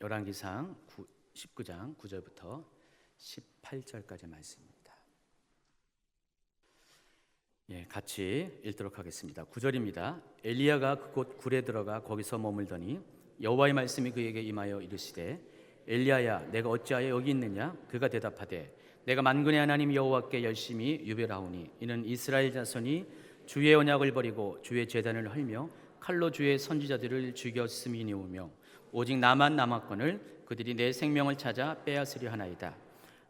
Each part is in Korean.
열왕기상 19장 9절부터 18절까지 말씀입니다. 같이 읽도록 하겠습니다. 9절입니다. 엘리야가 그곳 굴에 들어가 거기서 머물더니 여호와의 말씀이 그에게 임하여 이르시되 엘리야야 내가 어찌하여 여기 있느냐? 그가 대답하되 내가 만군의 하나님 여호와께 열심히 유별하오니 이는 이스라엘 자손이 주의 언약을 버리고 주의 제단을 헐며 칼로 주의 선지자들을 죽였음이니오며 오직 나만 남았거늘 그들이 내 생명을 찾아 빼앗으려 하나이다.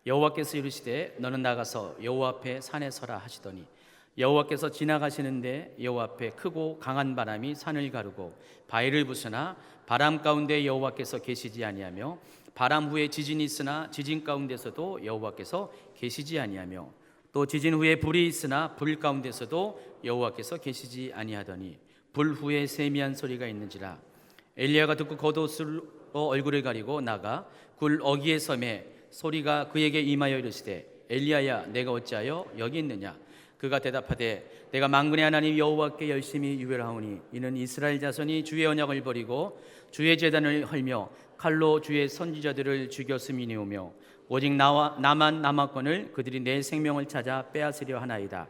여호와께서 이르시되 너는 나가서 여호와 앞에 산에 서라 하시더니 여호와께서 지나가시는데 여호와 앞에 크고 강한 바람이 산을 가르고 바위를 부수나 바람 가운데 여호와께서 계시지 아니하며 바람 후에 지진이 있으나 지진 가운데서도 여호와께서 계시지 아니하며 또 지진 후에 불이 있으나 불 가운데서도 여호와께서 계시지 아니하더니 불 후에 세미한 소리가 있는지라. 엘리야가 듣고 겉옷으로 얼굴을 가리고 나가 굴 어귀에 섬에 소리가 그에게 임하여 이르시되 엘리야야 내가 어찌하여 여기 있느냐? 그가 대답하되 내가 만군의 하나님 여호와께 열심히 유별하오니 이는 이스라엘 자손이 주의 언약을 버리고 주의 제단을 헐며 칼로 주의 선지자들을 죽였음이니오며 오직 나만 남았거늘 그들이 내 생명을 찾아 빼앗으려 하나이다.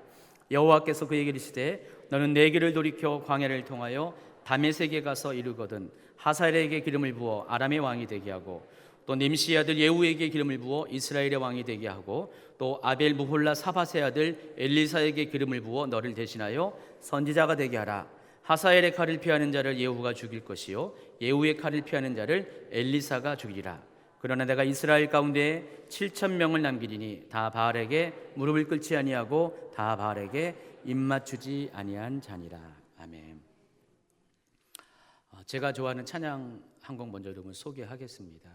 여호와께서 그에게 이르시되 너는 내 길을 돌이켜 광야를 통하여 다메섹에 가서 이르거든 하사엘에게 기름을 부어 아람의 왕이 되게 하고 또 님시의 아들 예후에게 기름을 부어 이스라엘의 왕이 되게 하고 또 아벨 무홀라 사밧의 아들 엘리사에게 기름을 부어 너를 대신하여 선지자가 되게 하라. 하사엘의 칼을 피하는 자를 예후가 죽일 것이요 예후의 칼을 피하는 자를 엘리사가 죽이리라. 그러나 내가 이스라엘 가운데 7,000명을 남기리니 다 바알에게 무릎을 꿇지 아니하고 다 바알에게 입맞추지 아니한 자니라. 아멘. 제가 좋아하는 찬양 한 곡 먼저 여러분 소개하겠습니다.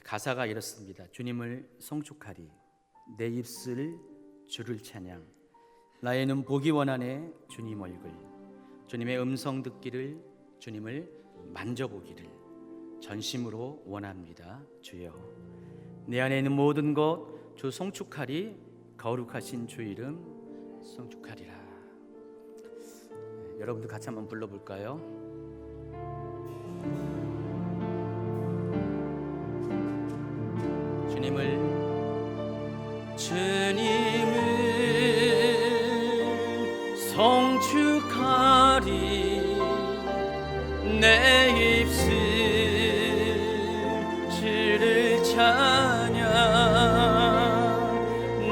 가사가 이렇습니다. 주님을 송축하리 내 입술 주를 찬양 나의 눈 보기 원하네 주님 얼굴 주님의 음성 듣기를 주님을 만져보기를 전심으로 원합니다. 주여 내 안에 있는 모든 것 주 송축하리 거룩하신 주 이름 송축하리라. 여러분도 같이 한번 불러볼까요? 주님을 송축하리 내 입술 주를 찬양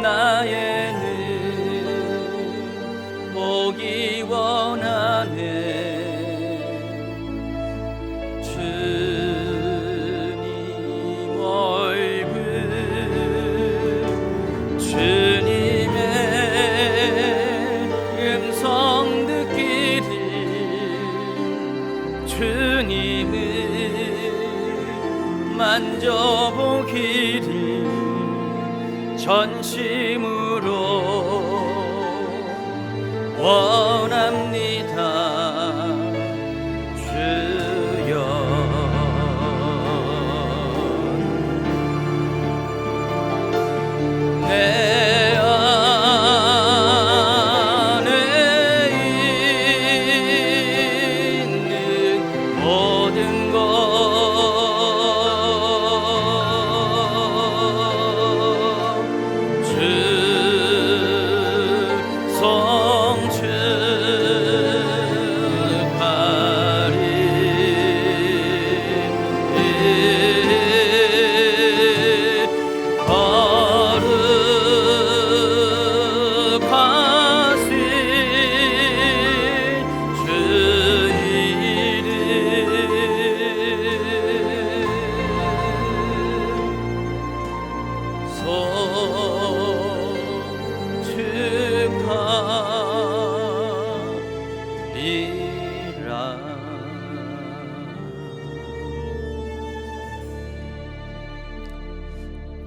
나의 눈 보기 원하네 만져보기를 전심으로 원합니다. 주여 내 안에 있는 모든 것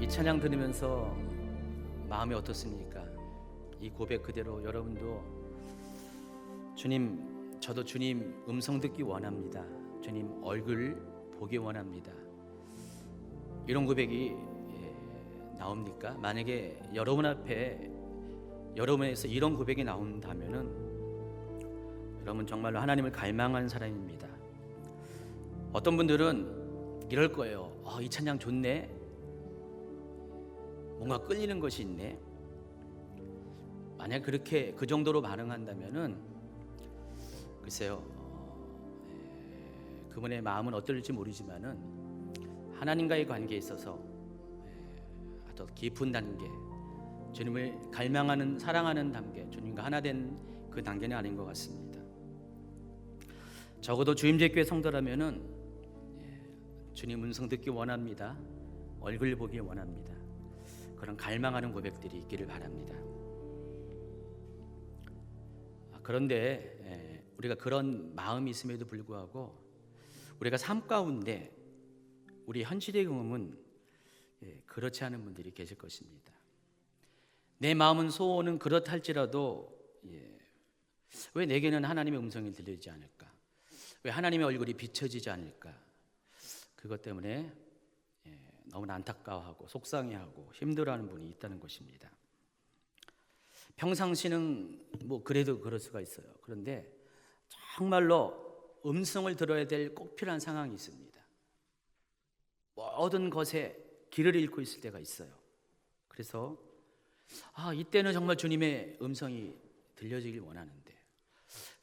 이 찬양 들으면서 마음이 어떻습니까? 이 고백 그대로 여러분도 주님, 저도 주님 음성 듣기 원합니다. 주님 얼굴 보기 원합니다. 이런 고백이 나옵니까? 만약에 여러분 앞에 여러분에서 이런 고백이 나온다면은 여러분 정말로 하나님을 갈망하는 사람입니다. 어떤 분들은 이럴 거예요. 이 찬양 좋네. 뭔가 끌리는 것이 있네. 만약 그렇게 그 정도로 반응한다면은 글쎄요, 그분의 마음은 어떨지 모르지만은 하나님과의 관계에 있어서 더 깊은 단계, 주님을 갈망하는 사랑하는 단계, 주님과 하나 된 그 단계는 아닌 것 같습니다. 적어도 주임제교회 성도라면은 주님 음성 듣기 원합니다. 얼굴 보기 원합니다. 그런 갈망하는 고백들이 있기를 바랍니다. 그런데 우리가 그런 마음이 있음에도 불구하고 우리가 삶 가운데 우리 현실의 경험은 그렇지 않은 분들이 계실 것입니다. 내 마음은 소원은 그렇다 할지라도 왜 내게는 하나님의 음성이 들리지 않을까? 왜 하나님의 얼굴이 비춰지지 않을까? 그것 때문에 너무나 안타까워하고 속상해하고 힘들어하는 분이 있다는 것입니다. 평상시는 뭐 그래도 그럴 수가 있어요. 그런데 정말로 음성을 들어야 될 꼭 필요한 상황이 있습니다. 모든 것에 길을 잃고 있을 때가 있어요. 그래서 이때는 정말 주님의 음성이 들려지길 원하는데,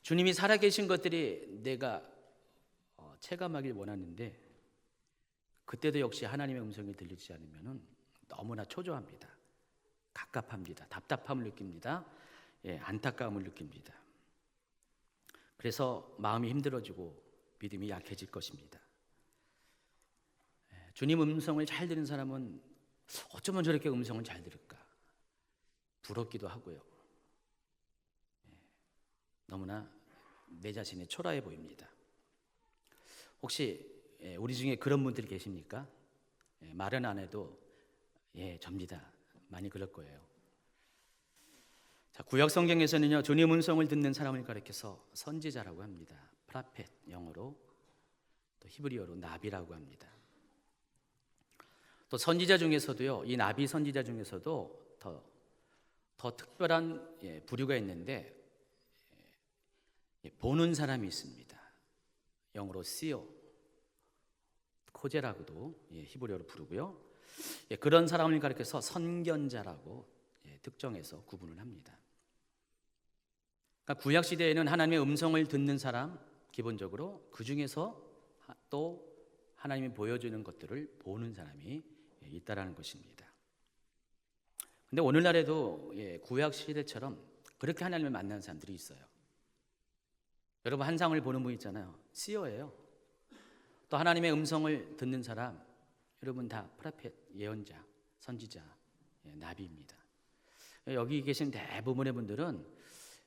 주님이 살아계신 것들이 내가 체감하길 원하는데, 그때도 역시 하나님의 음성이 들리지 않으면 너무나 초조합니다. 갑갑합니다. 답답함을 느낍니다. 안타까움을 느낍니다. 그래서 마음이 힘들어지고 믿음이 약해질 것입니다. 주님 음성을 잘 들은 사람은 어쩌면 저렇게 음성을 잘 들을까? 부럽기도 하고요. 너무나 내 자신이 초라해 보입니다. 혹시 우리 중에 그런 분들이 계십니까? 말은 안 해도 접니다. 많이 그럴 거예요. 자, 구약 성경에서는요, 주님 음성을 듣는 사람을 가리켜서 선지자라고 합니다. 프라펫, 영어로, 또 히브리어로 나비라고 합니다. 또 선지자 중에서도요, 이 나비 선지자 중에서도 더 특별한 부류가 있는데, 보는 사람이 있습니다. 영어로 시어, 코제라고도 히브리어로 부르고요. 그런 사람을 가리켜서 선견자라고 특정해서 구분을 합니다. 그러니까 구약 시대에는 하나님의 음성을 듣는 사람, 기본적으로 그 중에서 또 하나님이 보여주는 것들을 보는 사람이 있다라는 것입니다. 근데 오늘날에도 구약 시대처럼 그렇게 하나님을 만나는 사람들이 있어요. 여러분, 한상을 보는 분 있잖아요. 시어예요. 또 하나님의 음성을 듣는 사람, 여러분 다 프라펫, 예언자, 선지자, 나비입니다. 여기 계신 대부분의 분들은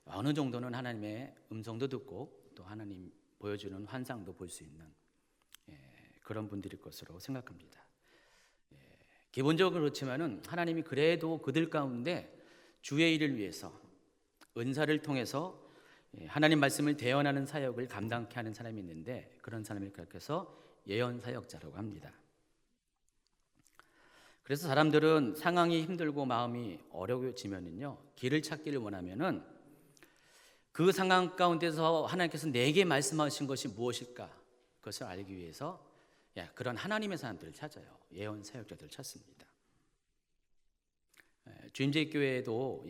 어느 정도는 하나님의 음성도 듣고 또 하나님 보여주는 환상도 볼 수 있는 그런 분들일 것으로 생각합니다. 기본적으로 그렇지만은 하나님이 그래도 그들 가운데 주의 일을 위해서 은사를 통해서 하나님 말씀을 대언하는 사역을 감당케 하는 사람이 있는데, 그런 사람을 가리켜서 예언 사역자라고 합니다. 그래서 사람들은 상황이 힘들고 마음이 어려워지면은요, 길을 찾기를 원하면은 그 상황 가운데서 하나님께서 내게 말씀하신 것이 무엇일까, 그것을 알기 위해서 그런 하나님의 사람들을 찾아요. 예언 사역자들을 찾습니다. 주임제교회에도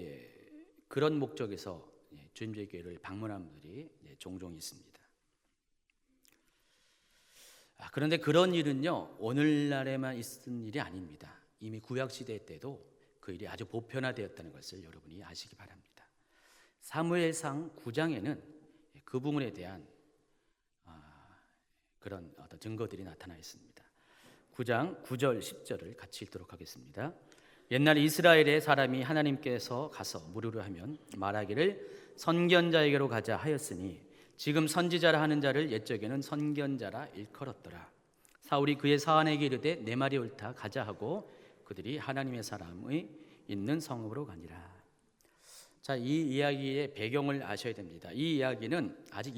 그런 목적에서 주임제교회를 방문한 분들이 종종 있습니다. 그런데 그런 일은요, 오늘날에만 있은 일이 아닙니다. 이미 구약시대 때도 그 일이 아주 보편화되었다는 것을 여러분이 아시기 바랍니다. 사무엘상 9장에는 그 부분에 대한 그런 어떤 증거들이 나타나 있습니다. 9장 9절 10절을 같이 읽도록 하겠습니다. 옛날 이스라엘의 사람이 하나님께서 가서 물으려 하면 말하기를 선견자에게로 가자 하였으니 지금 선지자라 하는 자를 옛적에는 선견자라 일컬었더라. 사울이 그의 사환에게 이르되 내 말이 옳다 가자 하고 그들이 하나님의 사람의 있는 성읍으로 가니라. 자, 이 이야기의 배경을 아셔야 됩니다. 이 이야기는 아직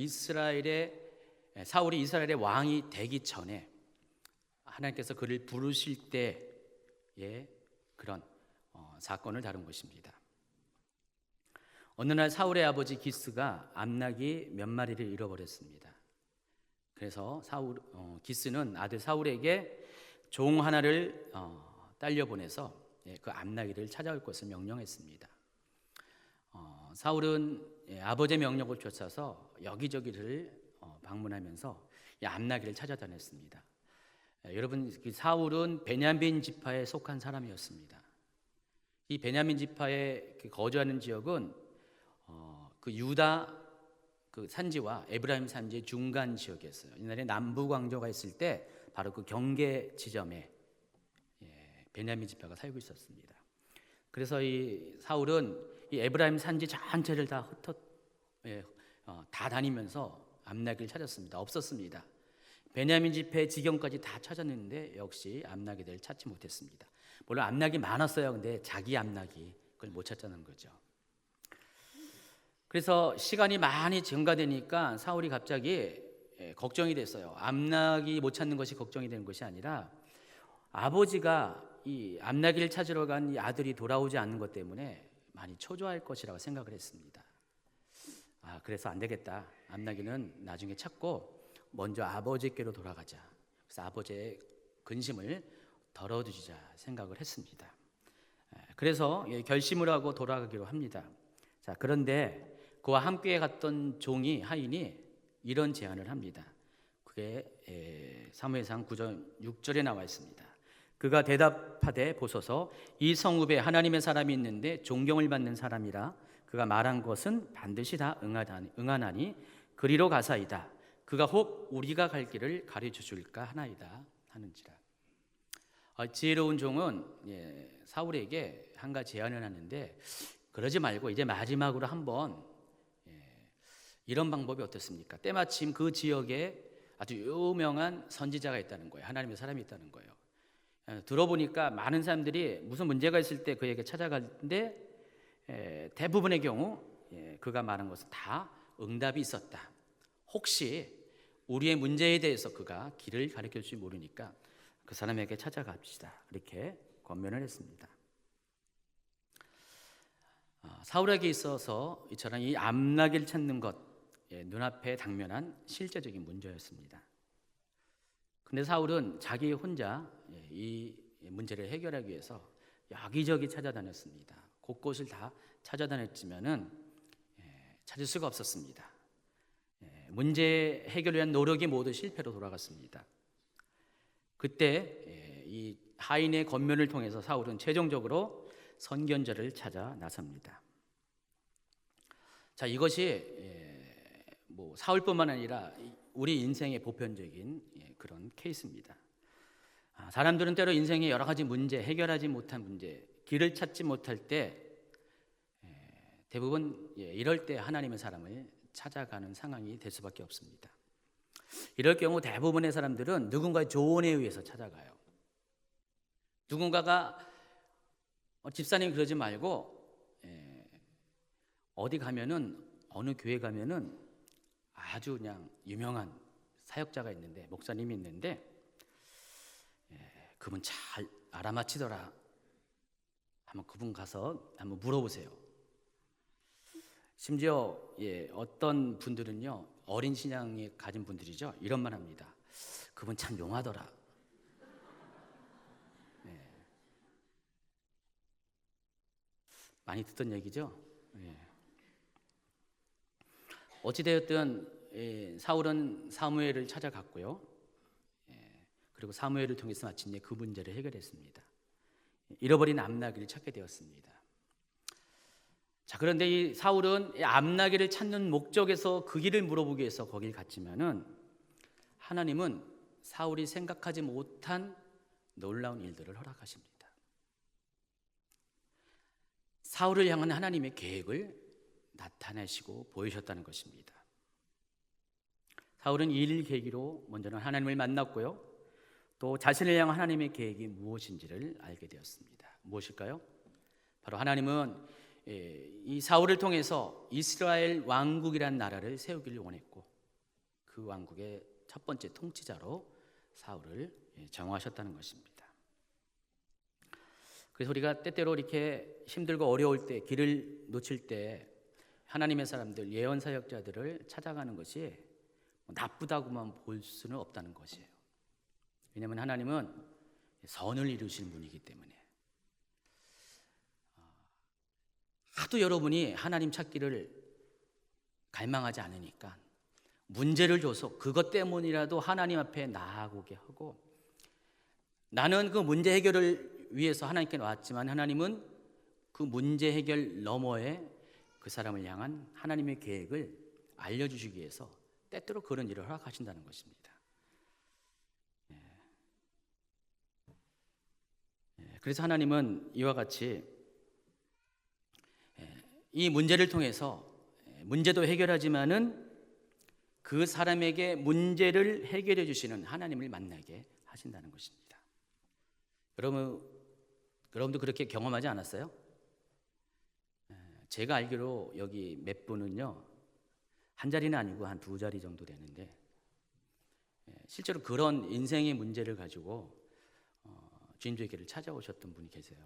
사울이 이스라엘의 왕이 되기 전에 하나님께서 그를 부르실 때의 그런 사건을 다룬 것입니다. 어느 날 사울의 아버지 기스가 암나귀 몇 마리를 잃어버렸습니다. 그래서 기스는 아들 사울에게 종 하나를 딸려 보내서 그 암나기를 찾아올 것을 명령했습니다. 사울은 아버지의 명령을 쫓아서 여기저기를 방문하면서 이 암나기를 찾아다녔습니다. 여러분, 사울은 베냐민 지파에 속한 사람이었습니다. 이 베냐민 지파에 거주하는 지역은 그 유다 그 산지와 에브라임 산지의 중간 지역이었어요. 옛날에 남부 왕조가 있을 때 바로 그 경계 지점에 베냐민 지파가 살고 있었습니다. 그래서 이 사울은 이 에브라임 산지 전체를 다 다 다니면서 암나기를 찾았습니다. 없었습니다. 베냐민 지파의 지경까지 다 찾았는데 역시 암나기를 찾지 못했습니다. 물론 암나기 많았어요. 근데 자기 암나기 그걸 못 찾자는 거죠. 그래서 시간이 많이 증가되니까 사울이 갑자기 걱정이 됐어요. 암나기 못 찾는 것이 걱정이 되는 것이 아니라 아버지가 이 암나기를 찾으러 간 이 아들이 돌아오지 않는 것 때문에 많이 초조할 것이라고 생각을 했습니다. 그래서 안 되겠다. 암나기는 나중에 찾고 먼저 아버지께로 돌아가자. 그래서 아버지의 근심을 덜어주자 생각을 했습니다. 그래서 결심을 하고 돌아가기로 합니다. 자, 그런데 그와 함께 갔던 종이 하인이 이런 제안을 합니다. 그게 사무엘상 9절 6절에 나와 있습니다. 그가 대답하되 보소서 이 성읍에 하나님의 사람이 있는데 존경을 받는 사람이라 그가 말한 것은 반드시 다 응하나니 그리로 가사이다. 그가 혹 우리가 갈 길을 가르쳐 줄까 하나이다 하는지라. 지혜로운 종은 사울에게 한 가지 제안을 하는데 그러지 말고 이제 마지막으로 한번 이런 방법이 어떻습니까? 때마침 그 지역에 아주 유명한 선지자가 있다는 거예요. 하나님의 사람이 있다는 거예요. 들어보니까 많은 사람들이 무슨 문제가 있을 때 그에게 찾아가는데 대부분의 경우 그가 말한 것은 다 응답이 있었다. 혹시 우리의 문제에 대해서 그가 길을 가르쳐 줄지 모르니까 그 사람에게 찾아갑시다. 이렇게 권면을 했습니다. 사울에게 있어서 이처럼 이 암나기를 찾는 것 눈앞에 당면한 실제적인 문제였습니다. 근데 사울은 자기 혼자 이 문제를 해결하기 위해서 여기저기 찾아다녔습니다. 곳곳을 다 찾아다녔지만은 찾을 수가 없었습니다. 문제 해결을 위한 노력이 모두 실패로 돌아갔습니다. 그때 이 하인의 권면을 통해서 사울은 최종적으로 선견자를 찾아 나섭니다. 자, 이것이 사울뿐만 아니라 우리 인생의 보편적인 그런 케이스입니다. 사람들은 때로 인생의 여러 가지 문제, 해결하지 못한 문제, 길을 찾지 못할 때 대부분 이럴 때 하나님의 사람을 찾아가는 상황이 될 수밖에 없습니다. 이럴 경우 대부분의 사람들은 누군가의 조언에 의해서 찾아가요. 누군가가 집사님 그러지 말고 어디 가면은 어느 교회 가면은 아주 그냥 유명한 사역자가 있는데 목사님이 있는데 그분 잘 알아맞히더라. 한번 그분 가서 한번 물어보세요. 심지어 어떤 분들은요 어린 신앙이 가진 분들이죠 이런 말 합니다. 그분 참 용하더라. 많이 듣던 얘기죠. 어찌되었든 사울은 사무엘을 찾아갔고요. 그리고 사무엘을 통해서 마침내 그 문제를 해결했습니다. 잃어버린 암나기를 찾게 되었습니다. 자, 그런데 이 사울은 이 암나기를 찾는 목적에서 그 길을 물어보기 위해서 거길 갔지만은 하나님은 사울이 생각하지 못한 놀라운 일들을 허락하십니다. 사울을 향한 하나님의 계획을 나타내시고 보이셨다는 것입니다. 사울은 이 일을 계기로 먼저는 하나님을 만났고요. 또 자신을 향한 하나님의 계획이 무엇인지를 알게 되었습니다. 무엇일까요? 바로 하나님은 이 사울을 통해서 이스라엘 왕국이라는 나라를 세우기를 원했고 그 왕국의 첫 번째 통치자로 사울을 정하셨다는 것입니다. 그래서 우리가 때때로 이렇게 힘들고 어려울 때 길을 놓칠 때 하나님의 사람들, 예언 사역자들을 찾아가는 것이 나쁘다고만 볼 수는 없다는 것이에요. 왜냐하면 하나님은 선을 이루시는 분이기 때문에. 하도 여러분이 하나님 찾기를 갈망하지 않으니까 문제를 줘서 그것 때문이라도 하나님 앞에 나아오게 하고, 나는 그 문제 해결을 위해서 하나님께 나왔지만 하나님은 그 문제 해결 너머에 그 사람을 향한 하나님의 계획을 알려주시기 위해서 때때로 그런 일을 허락하신다는 것입니다. 그래서 하나님은 이와 같이 이 문제를 통해서 문제도 해결하지만은 그 사람에게 문제를 해결해 주시는 하나님을 만나게 하신다는 것입니다. 여러분도 그렇게 경험하지 않았어요? 제가 알기로 여기 몇 분은요, 한 자리는 아니고 한 두 자리 정도 되는데, 실제로 그런 인생의 문제를 가지고 주님께를 찾아오셨던 분이 계세요.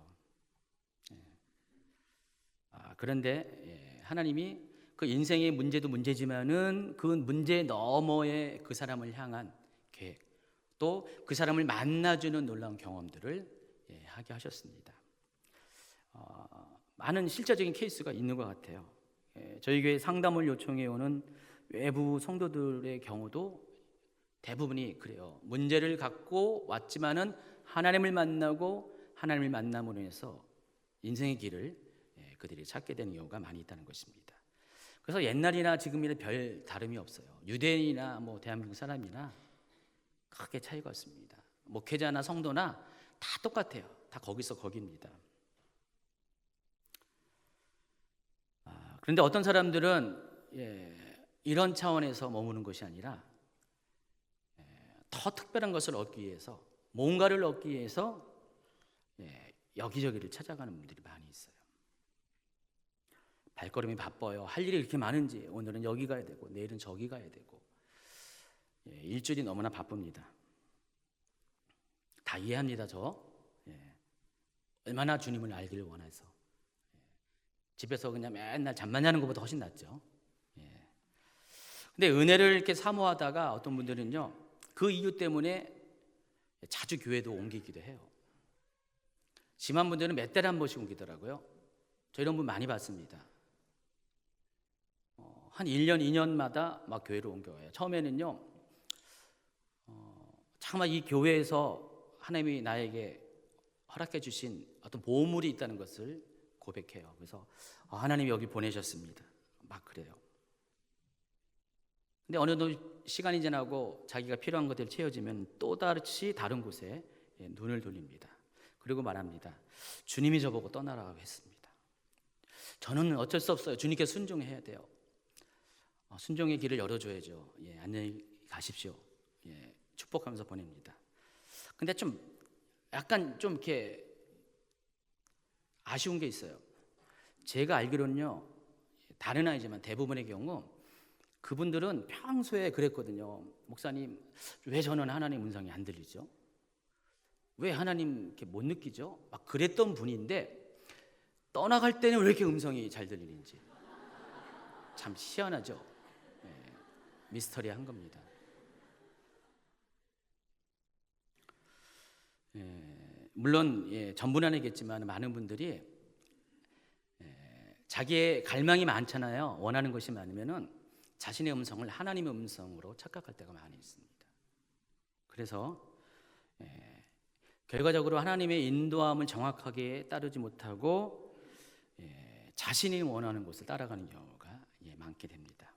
그런데 하나님이 그 인생의 문제도 문제지만은 그 문제 너머에 그 사람을 향한 계획, 또 그 사람을 만나주는 놀라운 경험들을 하게 하셨습니다. 많은 실제적인 케이스가 있는 것 같아요. 저희 교회 상담을 요청해 오는 외부 성도들의 경우도 대부분이 그래요. 문제를 갖고 왔지만은 하나님을 만나고 하나님을 만남으로 해서 인생의 길을 그들이 찾게 되는 경우가 많이 있다는 것입니다. 그래서 옛날이나 지금이나 별 다름이 없어요. 유대인이나 대한민국 사람이나 크게 차이가 없습니다. 목회자나 성도나 다 똑같아요. 다 거기서 거기입니다. 그런데 어떤 사람들은 이런 차원에서 머무는 것이 아니라 더 특별한 것을 얻기 위해서, 뭔가를 얻기 위해서 여기저기를 찾아가는 분들이 많이 있어요. 발걸음이 바빠요. 할 일이 그렇게 많은지 오늘은 여기 가야 되고 내일은 저기 가야 되고, 일주일이 너무나 바쁩니다. 다 이해합니다. 얼마나 주님을 알기를 원해서 집에서 그냥 맨날 잠만 자는 것보다 훨씬 낫죠. 근데 은혜를 이렇게 사모하다가 어떤 분들은요, 그 이유 때문에 자주 교회도 옮기기도 해요. 심한 분들은 몇 달에 한 번씩 옮기더라고요. 저 이런 분 많이 봤습니다. 한 1년, 2년마다 막 교회로 옮겨와요. 처음에는요, 정말 이 교회에서 하나님이 나에게 허락해 주신 어떤 보물이 있다는 것을 고백해요. 그래서 하나님이 여기 보내셨습니다. 막 그래요. 근데 어느 정도 시간이 지나고 자기가 필요한 것들이 채워지면 또다시 다른 곳에 눈을 돌립니다. 그리고 말합니다. 주님이 저보고 떠나라고 했습니다. 저는 어쩔 수 없어요. 주님께 순종해야 돼요. 순종의 길을 열어줘야죠. 안녕히 가십시오. 축복하면서 보냅니다. 근데 약간 이렇게 아쉬운 게 있어요. 제가 알기로는요, 다른 아이지만 대부분의 경우 그분들은 평소에 그랬거든요. 목사님, 왜 저는 하나님 음성이 안 들리죠? 왜 하나님 이렇게 못 느끼죠? 막 그랬던 분인데 떠나갈 때는 왜 이렇게 음성이 잘 들리는지 참 희한하죠. 미스터리한 겁니다. 물론 전부는 아니겠지만 많은 분들이 자기의 갈망이 많잖아요. 원하는 것이 많으면은 자신의 음성을 하나님의 음성으로 착각할 때가 많이 있습니다. 그래서 결과적으로 하나님의 인도함을 정확하게 따르지 못하고 자신이 원하는 곳을 따라가는 경우가 많게 됩니다.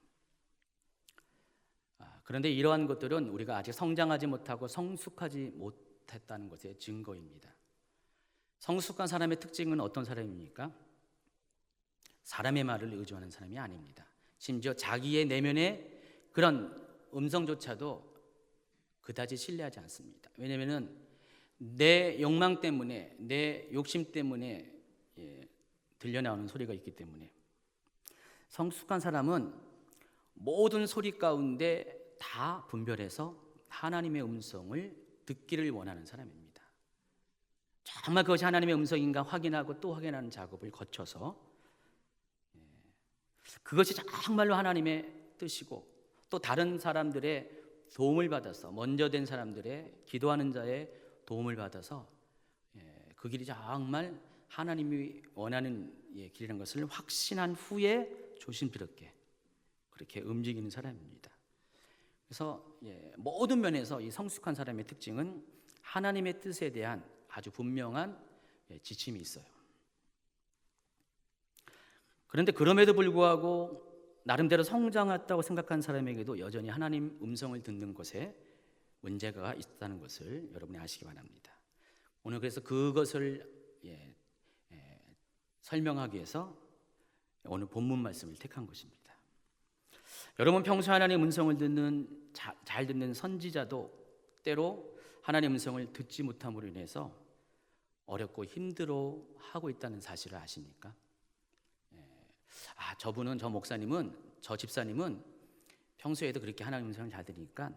그런데 이러한 것들은 우리가 아직 성장하지 못하고 성숙하지 못했다는 것의 증거입니다. 성숙한 사람의 특징은 어떤 사람입니까? 사람의 말을 의존하는 사람이 아닙니다. 심지어 자기의 내면의 그런 음성조차도 그다지 신뢰하지 않습니다. 왜냐하면 내 욕망 때문에, 내 욕심 때문에 들려나오는 소리가 있기 때문에. 성숙한 사람은 모든 소리 가운데 다 분별해서 하나님의 음성을 듣기를 원하는 사람입니다. 정말 그것이 하나님의 음성인가 확인하고 또 확인하는 작업을 거쳐서 그것이 정말로 하나님의 뜻이고 또 다른 사람들의 도움을 받아서 먼저 된 사람들의 기도하는 자의 도움을 받아서 그 길이 정말 하나님이 원하는 길이라는 것을 확신한 후에 조심스럽게 그렇게 움직이는 사람입니다. 그래서 모든 면에서 이 성숙한 사람의 특징은 하나님의 뜻에 대한 아주 분명한 지침이 있어요. 그런데 그럼에도 불구하고 나름대로 성장했다고 생각한 사람에게도 여전히 하나님 음성을 듣는 것에 문제가 있다는 것을 여러분이 아시기 바랍니다. 오늘 그래서 그것을 설명하기 위해서 오늘 본문 말씀을 택한 것입니다. 여러분 평소 하나님 음성을 잘 듣는 선지자도 때로 하나님 음성을 듣지 못함으로 인해서 어렵고 힘들어하고 있다는 사실을 아십니까? 저분은, 저 목사님은, 저 집사님은 평소에도 그렇게 하나님 음성을 잘 들으니까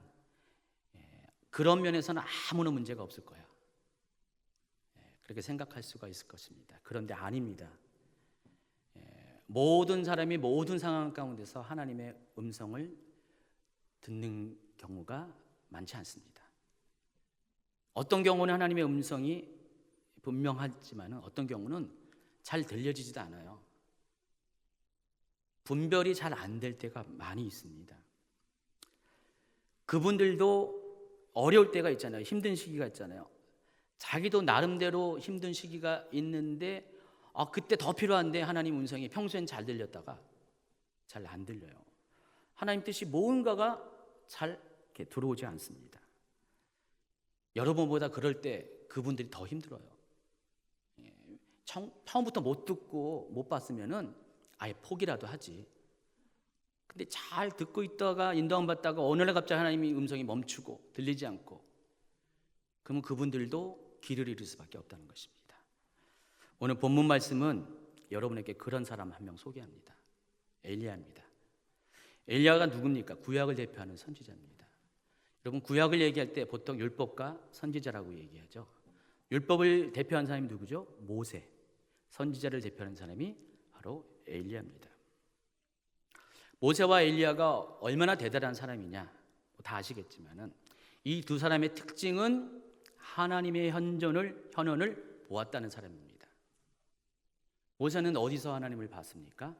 그런 면에서는 아무런 문제가 없을 거야. 그렇게 생각할 수가 있을 것입니다. 그런데 아닙니다. 모든 사람이 모든 상황 가운데서 하나님의 음성을 듣는 경우가 많지 않습니다. 어떤 경우는 하나님의 음성이 분명하지만 어떤 경우는 잘 들려지지도 않아요. 분별이 잘 안 될 때가 많이 있습니다. 그분들도 어려울 때가 있잖아요. 힘든 시기가 있잖아요. 자기도 나름대로 힘든 시기가 있는데 그때 더 필요한데 하나님 음성이 평소엔 잘 들렸다가 잘 안 들려요. 하나님 뜻이 뭔가가 잘 이렇게 들어오지 않습니다. 여러분보다 그럴 때 그분들이 더 힘들어요. 처음부터 못 듣고 못 봤으면은 아예 포기라도 하지. 근데 잘 듣고 있다가 인도함 받다가 어느 날 갑자기 하나님의 음성이 멈추고 들리지 않고 그러면 그분들도 길을 잃을 수밖에 없다는 것입니다. 오늘 본문 말씀은 여러분에게 그런 사람 한 명 소개합니다. 엘리야입니다. 엘리야가 누굽니까? 구약을 대표하는 선지자입니다. 여러분 구약을 얘기할 때 보통 율법과 선지자라고 얘기하죠. 율법을 대표하는 사람이 누구죠? 모세. 선지자를 대표하는 사람이 바로 엘리야입니다. 모세와 엘리야가 얼마나 대단한 사람이냐 다 아시겠지만은 이 두 사람의 특징은 하나님의 현원을 보았다는 사람입니다. 모세는 어디서 하나님을 봤습니까?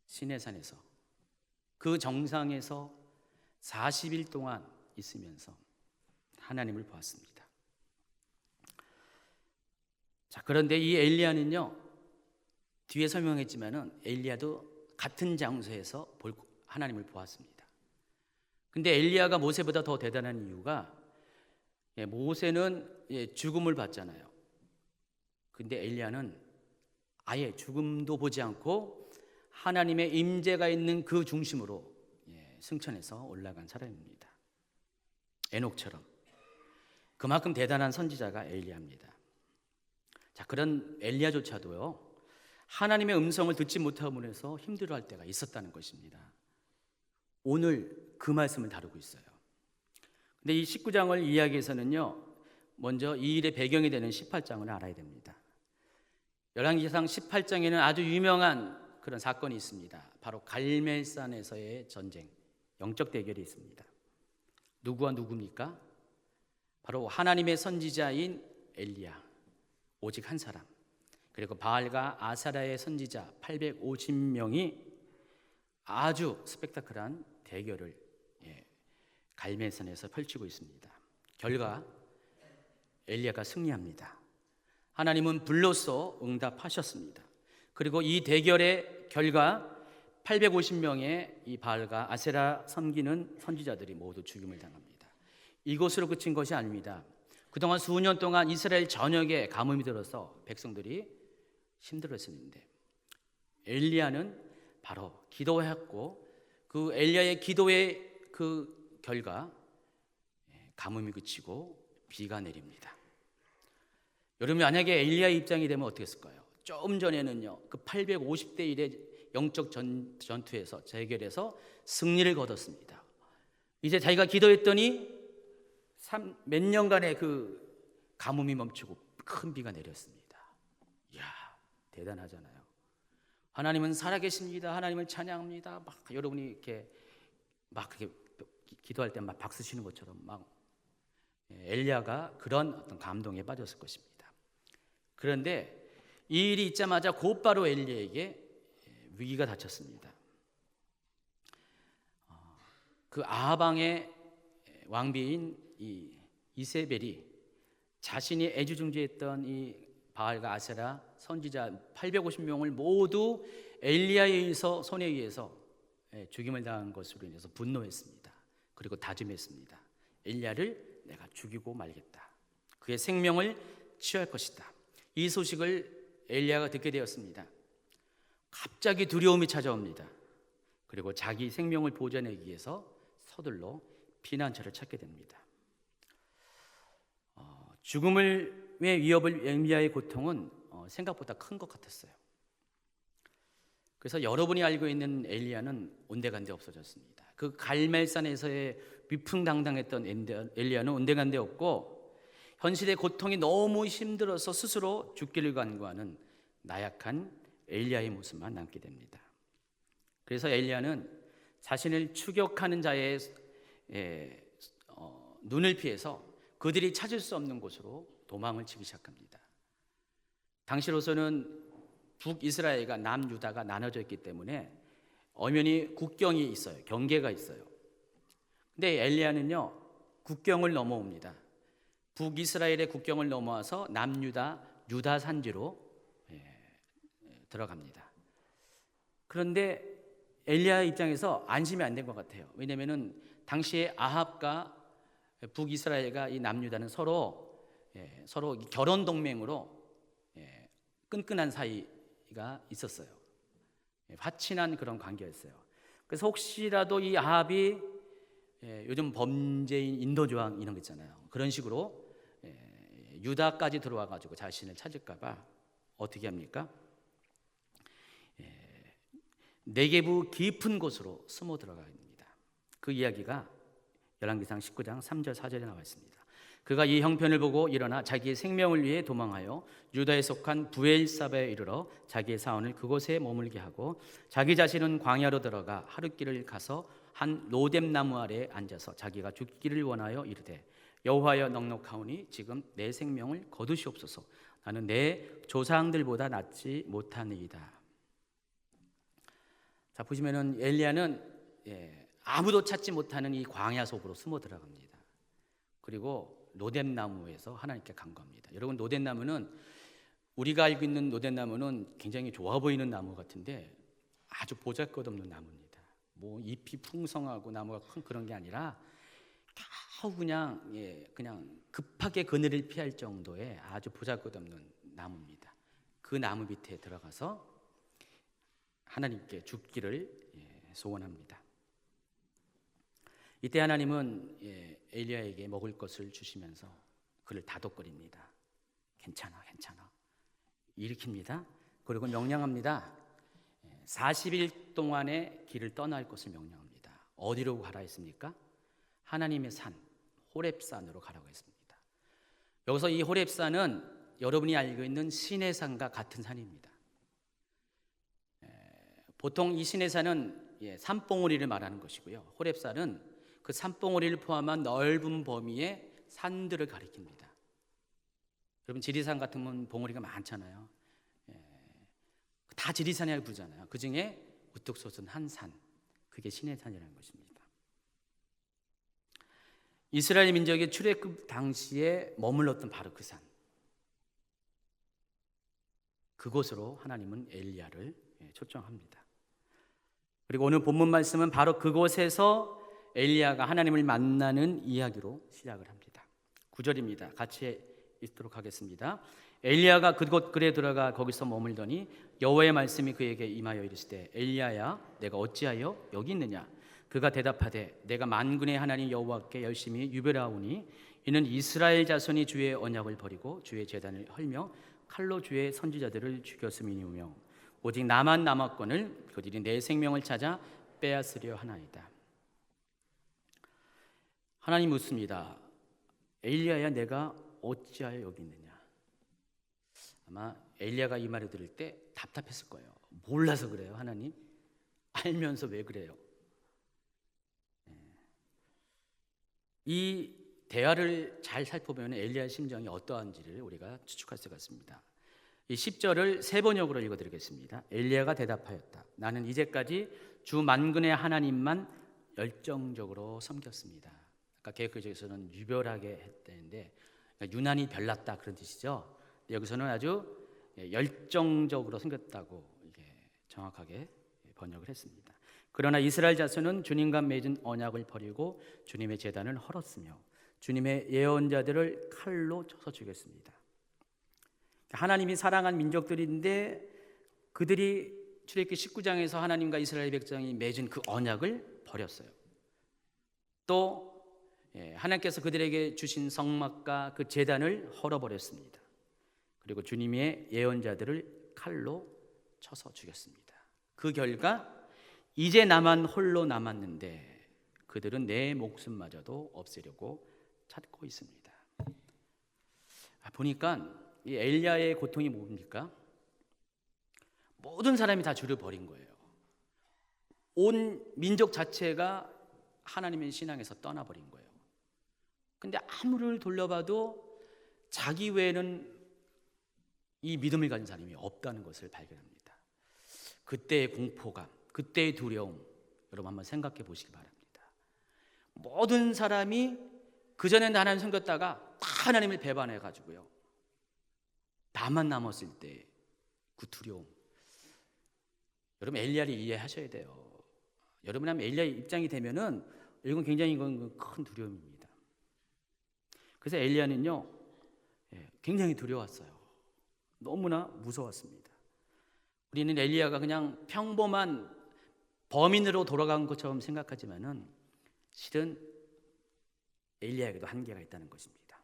시내산에서 그 정상에서 40일 동안 있으면서 하나님을 보았습니다. 자, 그런데 이 엘리야는요, 뒤에 설명했지만은 엘리야도 같은 장소에서 하나님을 보았습니다. 근데 엘리야가 모세보다 더 대단한 이유가 모세는 죽음을 봤잖아요. 근데 엘리야는 아예 죽음도 보지 않고 하나님의 임재가 있는 그 중심으로 승천해서 올라간 사람입니다. 에녹처럼. 그만큼 대단한 선지자가 엘리야입니다. 자, 그런 엘리야조차도요, 하나님의 음성을 듣지 못함으로 해서 힘들어할 때가 있었다는 것입니다. 오늘 그 말씀을 다루고 있어요. 근데 이 19장을 이야기해서는요, 먼저 이 일의 배경이 되는 18장을 알아야 됩니다. 열왕기상 18장에는 아주 유명한 그런 사건이 있습니다. 바로 갈멜산에서의 전쟁, 영적 대결이 있습니다. 누구와 누구입니까? 바로 하나님의 선지자인 엘리야, 오직 한 사람, 그리고 바알과 아사라의 선지자 850명이 아주 스펙타클한 대결을 갈멜산에서 펼치고 있습니다. 결과 엘리야가 승리합니다. 하나님은 불로써 응답하셨습니다. 그리고 이 대결의 결과 850명의 이 바알과 아세라 섬기는 선지자들이 모두 죽임을 당합니다. 이것으로 그친 것이 아닙니다. 그동안 수년 동안 이스라엘 전역에 가뭄이 들어서 백성들이 힘들었었는데 엘리야는 바로 기도했고 그 엘리야의 기도의 그 결과 가뭄이 그치고 비가 내립니다. 여러분 만약에 엘리야의 입장이 되면 어떻게 했을까요? 조금 전에는요 그 850대 1의 영적 전투에서 재결해서 승리를 거뒀습니다. 이제 자기가 기도했더니 몇 년간의 그 가뭄이 멈추고 큰 비가 내렸습니다. 이야, 대단하잖아요. 하나님은 살아계십니다. 하나님을 찬양합니다. 막 여러분이 이렇게 막 그렇게 기도할 때 막 박수 치는 것처럼 막 엘리야가 그런 어떤 감동에 빠졌을 것입니다. 그런데 이 일이 있자마자 곧바로 엘리야에게 위기가 닥쳤습니다. 그 아합 왕의 왕비인 이 이세벨이 자신이 애지중지했던 이 바알과 아세라 선지자 850명을 모두 엘리야에 의해서 손에 의해서 죽임을 당한 것으로 인해서 분노했습니다. 그리고 다짐했습니다. 엘리야를 내가 죽이고 말겠다. 그의 생명을 취할 것이다. 이 소식을 엘리야가 듣게 되었습니다. 갑자기 두려움이 찾아옵니다. 그리고 자기 생명을 보존하기 위해서 서둘러 피난처를 찾게 됩니다. 죽음의 위협을 엘리야의 고통은 생각보다 큰 것 같았어요. 그래서 여러분이 알고 있는 엘리야는 온데간데 없어졌습니다. 그 갈멜산에서의 위풍당당했던 엘리야는 온데간데 없고 현실의 고통이 너무 힘들어서 스스로 죽기를 간구하는 나약한 엘리야의 모습만 남게 됩니다. 그래서 엘리야는 자신을 추격하는 자의 눈을 피해서 그들이 찾을 수 없는 곳으로 도망을 치기 시작합니다. 당시로서는 북이스라엘과 남유다가 나눠져 있기 때문에 엄연히 국경이 있어요. 경계가 있어요. 근데 엘리야는요, 국경을 넘어옵니다. 북이스라엘의 국경을 넘어와서 남유다, 유다 산지로 들어갑니다. 그런데 엘리야 입장에서 안심이 안 된 것 같아요. 왜냐하면 당시에 아합과 북이스라엘과 이 남유다는 서로 결혼 동맹으로 끈끈한 사이가 있었어요. 화친한 그런 관계였어요. 그래서 혹시라도 이 아합이 요즘 범죄인 인도조항 이런 거 있잖아요. 그런 식으로 유다까지 들어와 가지고 자신을 찾을까봐 어떻게 합니까? 네게부 깊은 곳으로 숨어 들어갑니다. 그 이야기가 열왕기상 19장 3절 4절에 나와 있습니다. 그가 이 형편을 보고 일어나 자기의 생명을 위해 도망하여 유다에 속한 부엘사바에 이르러 자기의 사원을 그곳에 머물게 하고 자기 자신은 광야로 들어가 하룻길을 가서 한 로뎀나무 아래에 앉아서 자기가 죽기를 원하여 이르되 여호와여 넉넉하오니 지금 내 생명을 거두시옵소서. 나는 내 조상들보다 낫지 못하니이다. 자, 보시면은 엘리야는 아무도 찾지 못하는 이 광야 속으로 숨어 들어갑니다. 그리고 로뎀나무에서 하나님께 간구합니다. 여러분, 로뎀나무는 우리가 알고 있는 로뎀나무는 굉장히 좋아 보이는 나무 같은데 아주 보잘것없는 나무입니다. 뭐 잎이 풍성하고 나무가 큰 그런 게 아니라 겨우 그냥 급하게 그늘을 피할 정도의 아주 보잘것없는 나무입니다. 그 나무 밑에 들어가서 하나님께 죽기를 소원합니다. 이때 하나님은 엘리야에게 먹을 것을 주시면서 그를 다독거립니다. 괜찮아 일으킵니다. 그리고 명령합니다. 40일 동안의 길을 떠날 것을 명령합니다. 어디로 가라 했습니까? 하나님의 산 호렙산으로 가라고 했습니다. 여기서 이 호렙산은 여러분이 알고 있는 신의 산과 같은 산입니다. 보통 이 신의 산은 산봉우리를 말하는 것이고요. 호렙산은 그 산봉우리를 포함한 넓은 범위의 산들을 가리킵니다. 여러분, 지리산 같은 봉우리가 많잖아요. 다 지리산이라고 부르잖아요. 그 중에 우뚝 솟은 한 산, 그게 신의 산이라는 것입니다. 이스라엘 민족의 출애굽 당시에 머물렀던 바로 그 산, 그곳으로 하나님은 엘리야를 초청합니다. 그리고 오늘 본문 말씀은 바로 그곳에서 엘리야가 하나님을 만나는 이야기로 시작을 합니다. 9절입니다. 같이 읽도록 하겠습니다. 엘리야가 그곳 굴에 들어가 거기서 머물더니 여호와의 말씀이 그에게 임하여 이르시되 엘리야야 내가 어찌하여 여기 있느냐. 그가 대답하되 내가 만군의 하나님 여호와께 열심히 유별하오니 이는 이스라엘 자손이 주의 언약을 버리고 주의 제단을 헐며 칼로 주의 선지자들을 죽였음이니며 오직 나만 남았거늘 그들이 내 생명을 찾아 빼앗으려 하나이다. 하나님 묻습니다. 엘리야야 내가 어찌하여 여기 있느냐. 아마 엘리야가 이 말을 들을 때 답답했을 거예요. 몰라서 그래요 하나님? 알면서 왜 그래요? 이 대화를 잘 살펴보면 엘리야의 심정이 어떠한지를 우리가 추측할 수가 있습니다. 이 10절을 세 번역으로 읽어드리겠습니다. 엘리야가 대답하였다. 나는 이제까지 주 만군의 하나님만 열정적으로 섬겼습니다. 아까 개혁교적에서는 유별하게 했다는데 그러니까 유난히 별났다 그런 뜻이죠. 여기서는 아주 열정적으로 섬겼다고 이게 정확하게 번역을 했습니다. 그러나 이스라엘 자손은 주님과 맺은 언약을 버리고 주님의 제단을 헐었으며 주님의 예언자들을 칼로 쳐서 죽였습니다. 하나님이 사랑한 민족들인데 그들이 출애굽기 19장에서 하나님과 이스라엘 백성이 맺은 그 언약을 버렸어요. 또 하나님께서 그들에게 주신 성막과 그 제단을 헐어버렸습니다. 그리고 주님의 예언자들을 칼로 쳐서 죽였습니다. 그 결과 이제 나만 홀로 남았는데 그들은 내 목숨마저도 없애려고 찾고 있습니다. 보니까 이 엘리야의 고통이 뭡니까? 모든 사람이 다 주를 버린 거예요. 온 민족 자체가 하나님의 신앙에서 떠나버린 거예요. 근데 아무를 돌려봐도 자기 외에는 이 믿음을 가진 사람이 없다는 것을 발견합니다. 그때의 공포감, 그때의 두려움, 여러분 한번 생각해 보시기 바랍니다. 모든 사람이 그전에는 하나님 섬겼다가 다 하나님을 배반해 가지고요, 나만 남았을 때 그 두려움, 여러분 엘리야를 이해하셔야 돼요. 여러분 하면 엘리야의 입장이 되면은 이건 굉장히 큰 두려움입니다. 그래서 엘리야는요 굉장히 두려웠어요. 너무나 무서웠습니다. 우리는 엘리야가 그냥 평범한 범인으로 돌아간 것처럼 생각하지만은 실은 엘리야에게도 한계가 있다는 것입니다.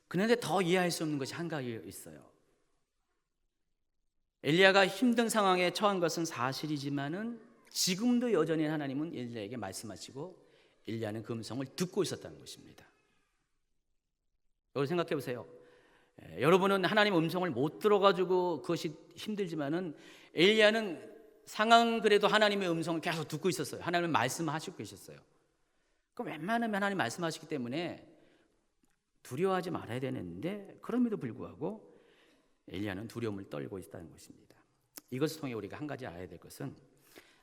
그런데 더 이해할 수 없는 것이 한 가지 있어요. 엘리야가 힘든 상황에 처한 것은 사실이지만은 지금도 여전히 하나님은 엘리야에게 말씀하시고 엘리야는 그 음성을 듣고 있었다는 것입니다. 여러분 생각해 보세요. 여러분은 하나님의 음성을 못 들어가지고 그것이 힘들지만은 엘리야는 상황 그래도 하나님의 음성을 계속 듣고 있었어요. 하나님은 말씀하시고 계셨어요. 그럼 웬만하면 하나님 말씀하시기 때문에 두려워하지 말아야 되는데 그럼에도 불구하고 엘리야는 두려움을 떨고 있다는 것입니다. 이것을 통해 우리가 한 가지 알아야 될 것은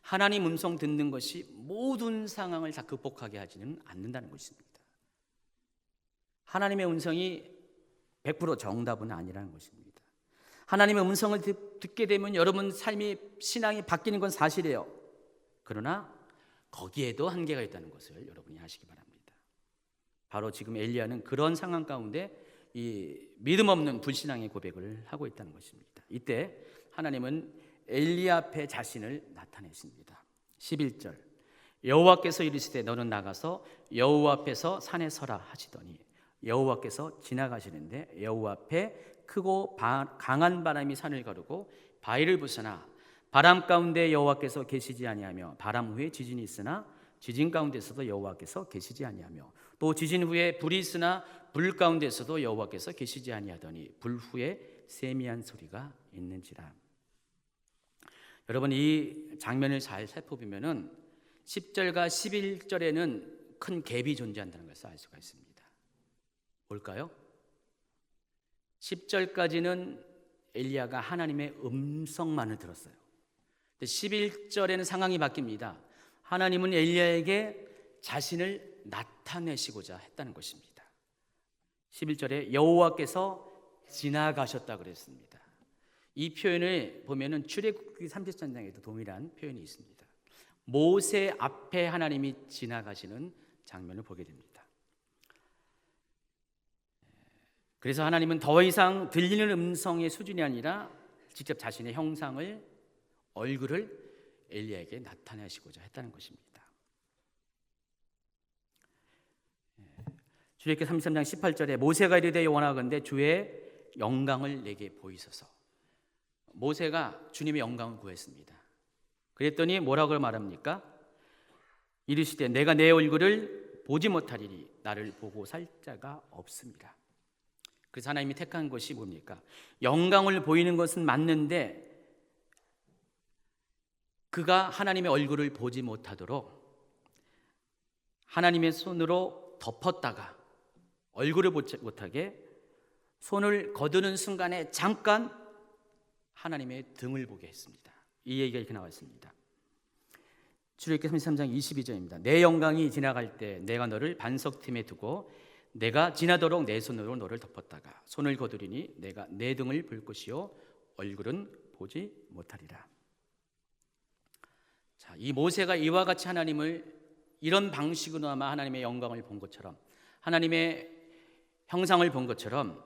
하나님 음성 듣는 것이 모든 상황을 다 극복하게 하지는 않는다는 것입니다. 하나님의 음성이 100% 정답은 아니라는 것입니다. 하나님의 음성을 듣게 되면 여러분 삶이 신앙이 바뀌는 건 사실이에요. 그러나 거기에도 한계가 있다는 것을 여러분이 아시기 바랍니다. 바로 지금 엘리야는 그런 상황 가운데 이 믿음 없는 불신앙의 고백을 하고 있다는 것입니다. 이때 하나님은 엘리야 앞에 자신을 나타내십니다. 11절 여호와께서 이르시되 너는 나가서 여호와 앞에서 산에 서라 하시더니 여호와께서 지나가시는데 여호와 앞에 크고 강한 바람이 산을 가르고 바위를 부수나 바람 가운데 여호와께서 계시지 아니하며 바람 후에 지진이 있으나 지진 가운데서도 여호와께서 계시지 아니하며 또 지진 후에 불이 있으나 불 가운데서도 여호와께서 계시지 아니하더니 불 후에 세미한 소리가 있는지라. 여러분 이 장면을 잘 살펴보면은 10절과 11절에는 큰 갭이 존재한다는 것을 알 수가 있습니다. 뭘까요? 10절까지는 엘리야가 하나님의 음성만을 들었어요. 11절에는 상황이 바뀝니다. 하나님은 엘리야에게 자신을 나타내시고자 했다는 것입니다. 11절에 여호와께서 지나가셨다 그랬습니다. 이 표현을 보면은 출애굽기 33장에도 동일한 표현이 있습니다. 모세 앞에 하나님이 지나가시는 장면을 보게 됩니다. 그래서 하나님은 더 이상 들리는 음성의 수준이 아니라 직접 자신의 형상을, 얼굴을 엘리야에게 나타내시고자 했다는 것입니다. 출애굽기 33장 18절에 모세가 이르되 원하건대 주의 영광을 내게 보이소서. 모세가 주님의 영광을 구했습니다. 그랬더니 뭐라고 말합니까? 이르시되 내가 내 얼굴을 보지 못하리니 나를 보고 살 자가 없습니다. 그래서 하나님이 택한 것이 뭡니까? 영광을 보이는 것은 맞는데 그가 하나님의 얼굴을 보지 못하도록 하나님의 손으로 덮었다가 얼굴을 보지 못하게 손을 거두는 순간에 잠깐 하나님의 등을 보게 했습니다. 이 얘기가 이렇게 나와 있습니다. 출애굽기 33장 22절입니다. 내 영광이 지나갈 때 내가 너를 반석팀에 두고 내가 지나도록 내 손으로 너를 덮었다가 손을 거두리니 내가 내 등을 볼 것이요 얼굴은 보지 못하리라. 자, 이 모세가 이와 같이 하나님을 이런 방식으로 아마 하나님의 영광을 본 것처럼, 하나님의 형상을 본 것처럼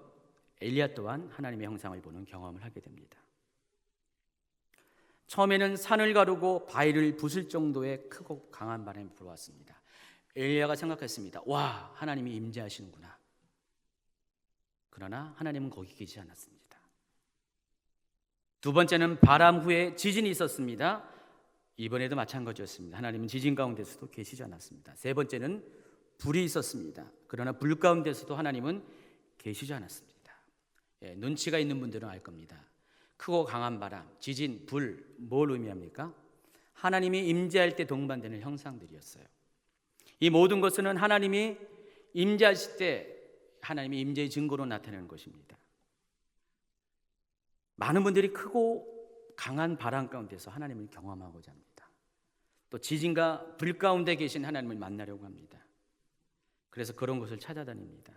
엘리야 또한 하나님의 형상을 보는 경험을 하게 됩니다. 처음에는 산을 가르고 바위를 부술 정도의 크고 강한 바람이 불어왔습니다. 엘리야가 생각했습니다. 와, 하나님이 임재하시는구나. 그러나 하나님은 거기 계시지 않았습니다. 두 번째는 바람 후에 지진이 있었습니다. 이번에도 마찬가지였습니다. 하나님은 지진 가운데서도 계시지 않았습니다. 세 번째는 불이 있었습니다. 그러나 불 가운데서도 하나님은 계시지 않았습니다. 눈치가 있는 분들은 알 겁니다. 크고 강한 바람, 지진, 불, 뭘 의미합니까? 하나님이 임재할 때 동반되는 형상들이었어요. 이 모든 것은 하나님이 임재하실 때 하나님의 임재의 증거로 나타내는 것입니다. 많은 분들이 크고 강한 바람 가운데서 하나님을 경험하고자 합니다. 또 지진과 불 가운데 계신 하나님을 만나려고 합니다. 그래서 그런 곳을 찾아다닙니다.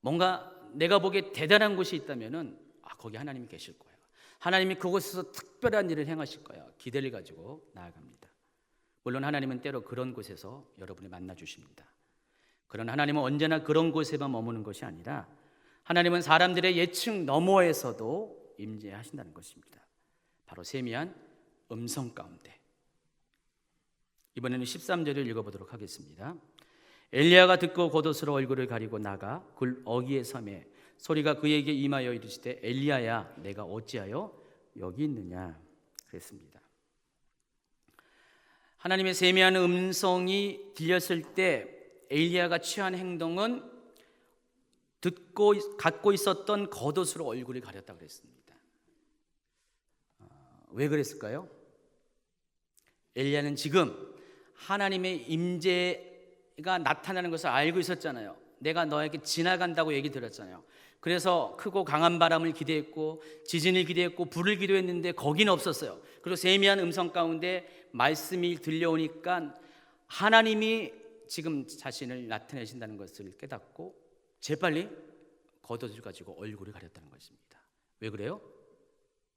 뭔가 내가 보기에 대단한 곳이 있다면은 거기 하나님이 계실 거예요. 하나님이 그곳에서 특별한 일을 행하실 거예요. 기대를 가지고 나아갑니다. 물론 하나님은 때로 그런 곳에서 여러분을 만나 주십니다. 그러나 하나님은 언제나 그런 곳에만 머무는 것이 아니라 하나님은 사람들의 예측 너머에서도 임재하신다는 것입니다. 바로 세미한 음성 가운데. 이번에는 13절을 읽어보도록 하겠습니다. 엘리야가 듣고 겉옷으로 얼굴을 가리고 나가 굴 어귀에 섬에 소리가 그에게 임하여 이르시되 엘리야야 내가 어찌하여 여기 있느냐 그랬습니다. 하나님의 세미한 음성이 들렸을 때 엘리야가 취한 행동은 갖고 있었던 겉옷으로 얼굴을 가렸다 그랬습니다. 왜 그랬을까요? 엘리야는 지금 하나님의 임재가 나타나는 것을 알고 있었잖아요. 내가 너에게 지나간다고 얘기 들었잖아요. 그래서 크고 강한 바람을 기대했고 지진을 기대했고 불을 기도했는데 거기는 없었어요. 그리고 세미한 음성 가운데 말씀이 들려오니까 하나님이 지금 자신을 나타내신다는 것을 깨닫고 재빨리 겉옷을 가지고 얼굴을 가렸다는 것입니다. 왜 그래요?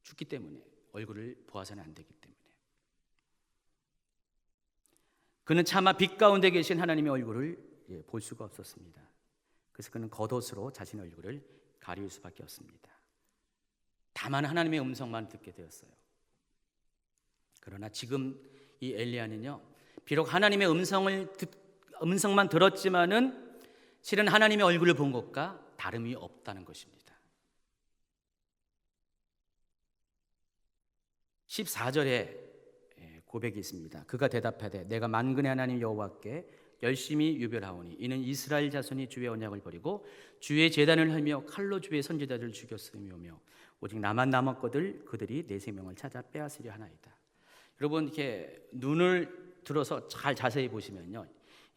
춥기 때문에, 얼굴을 보아서는 안 되기 때문에. 그는 차마 빛 가운데 계신 하나님의 얼굴을 볼 수가 없었습니다. 그래서 그는 겉옷으로 자신의 얼굴을 가릴 수밖에 없습니다. 다만 하나님의 음성만 듣게 되었어요. 그러나 지금 이 엘리야는요, 비록 하나님의 음성만 들었지만은 실은 하나님의 얼굴을 본 것과 다름이 없다는 것입니다. 14절에 고백이 있습니다. 그가 대답하되 내가 만군의 하나님 여호와께 열심히 유별하오니 이는 이스라엘 자손이 주의 언약을 버리고 주의 제단을 헐며 칼로 주의 선지자들을 죽였음이오며 오직 나만 남았거들 그들이 내 생명을 찾아 빼앗으려 하나이다. 여러분 이렇게 눈을 들어서 잘 자세히 보시면요,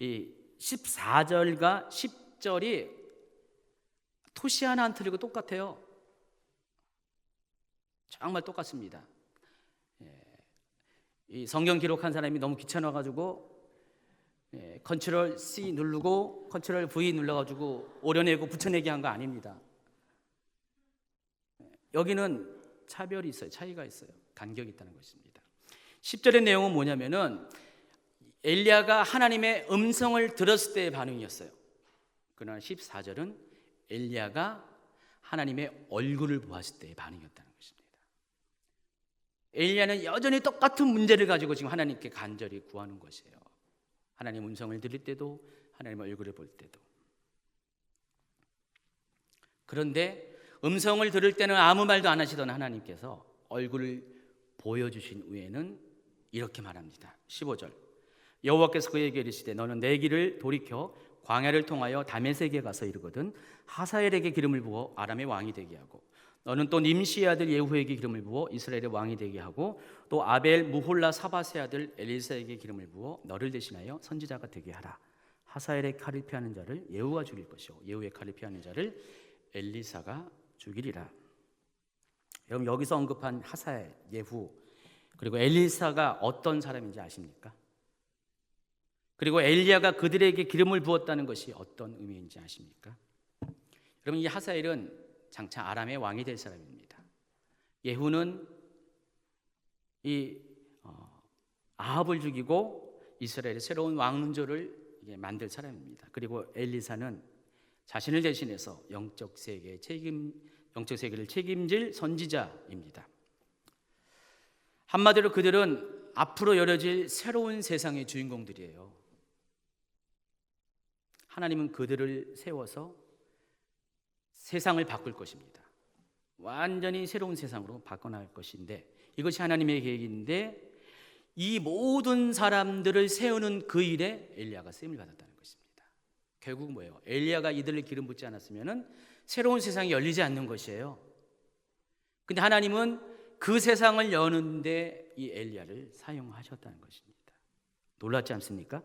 이 14절과 10절이 토시 하나 안 틀리고 똑같아요. 정말 똑같습니다. 이 성경 기록한 사람이 너무 귀찮아가지고 컨트롤 C 누르고 컨트롤 V 눌러가지고 오려내고 붙여내기 한 거 아닙니다. 여기는 차별이 있어요. 차이가 있어요. 간격이 있다는 것입니다. 10절의 내용은 뭐냐면은 엘리야가 하나님의 음성을 들었을 때의 반응이었어요. 그러나 14절은 엘리야가 하나님의 얼굴을 보았을 때의 반응이었다는 것입니다. 엘리야는 여전히 똑같은 문제를 가지고 지금 하나님께 간절히 구하는 것이에요. 하나님 음성을 들을 때도 하나님 얼굴을 볼 때도. 그런데 음성을 들을 때는 아무 말도 안 하시던 하나님께서 얼굴을 보여주신 후에는 이렇게 말합니다. 15절 여호와께서 그에게 이르시되 너는 내 길을 돌이켜 광야를 통하여 다메섹에 가서 이르거든 하사엘에게 기름을 부어 아람의 왕이 되게 하고 너는 또 nim시의 아들 예후에게 기름을 부어 이스라엘의 왕이 되게 하고 또 아벨 무홀라 사밧의 아들 엘리사에게 기름을 부어 너를 대신하여 선지자가 되게 하라. 하사엘의 칼을 피하는 자를 예후가 죽일 것이요 예후의 칼을 피하는 자를 엘리사가 죽이리라. 여러분, 여기서 언급한 하사엘, 예후 그리고 엘리사가 어떤 사람인지 아십니까? 그리고 엘리야가 그들에게 기름을 부었다는 것이 어떤 의미인지 아십니까? 여러분, 이 하사엘은 장차 아람의 왕이 될 사람입니다. 예후는 이 아합을 죽이고 이스라엘의 새로운 왕조를 만들 사람입니다. 그리고 엘리사는 자신을 대신해서 영적 세계를 책임질 선지자입니다. 한마디로 그들은 앞으로 열어질 새로운 세상의 주인공들이에요. 하나님은 그들을 세워서 세상을 바꿀 것입니다. 완전히 새로운 세상으로 바꿔나갈 것인데, 이것이 하나님의 계획인데 이 모든 사람들을 세우는 그 일에 엘리야가 쓰임을 받았다는 것입니다. 결국 뭐예요? 엘리야가 이들을 기름 붓지 않았으면 새로운 세상이 열리지 않는 것이에요. 근데 하나님은 그 세상을 여는데 이 엘리야를 사용하셨다는 것입니다. 놀랍지 않습니까?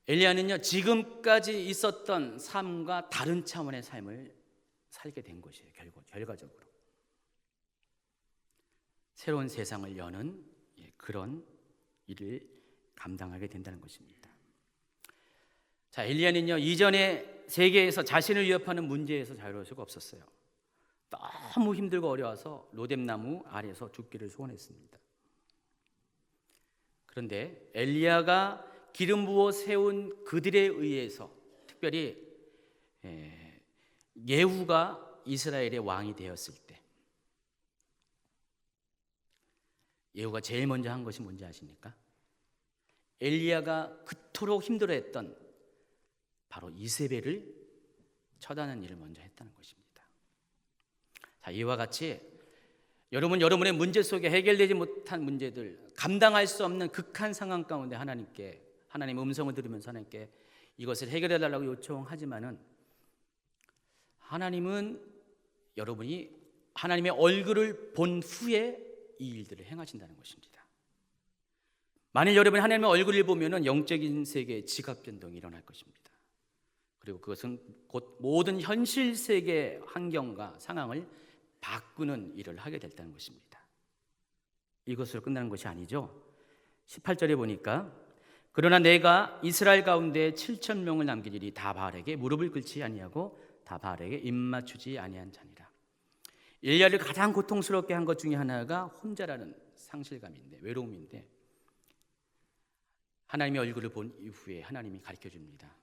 엘리야는요, 지금까지 있었던 삶과 다른 차원의 삶을 살게 된 것이에요. 결과적으로 새로운 세상을 여는 그런 일을 감당하게 된다는 것입니다. 자, 엘리야는요, 이전에 세계에서 자신을 위협하는 문제에서 자유로울 수가 없었어요. 너무 힘들고 어려워서 로뎀나무 아래에서 죽기를 소원했습니다. 그런데 엘리야가 기름 부어 세운 그들에 의해서, 특별히 예후가 이스라엘의 왕이 되었을 때, 예후가 제일 먼저 한 것이 뭔지 아십니까? 엘리야가 그토록 힘들어했던 바로 이세벨을 처단하는 일을 먼저 했다는 것입니다. 자, 이와 같이 여러분의 문제 속에 해결되지 못한 문제들, 감당할 수 없는 극한 상황 가운데 하나님의 음성을 들으면서 하나님께 이것을 해결해 달라고 요청하지만은, 하나님은 여러분이 하나님의 얼굴을 본 후에 이 일들을 행하신다는 것입니다. 만일 여러분이 하나님의 얼굴을 보면은 영적인 세계의 지각 변동이 일어날 것입니다. 그리고 그것은 곧 모든 현실 세계의 환경과 상황을 바꾸는 일을 하게 됐다는 것입니다. 이것으로 끝나는 것이 아니죠. 18절에 보니까 그러나 내가 이스라엘 가운데 7천 명을 남기리니 다 바알에게 무릎을 꿇지 아니하고 다 바알에게 입맞추지 아니한 자니라. 엘리야를 가장 고통스럽게 한 것 중에 하나가 혼자라는 상실감인데, 외로움인데, 하나님의 얼굴을 본 이후에 하나님이 가르쳐 줍니다.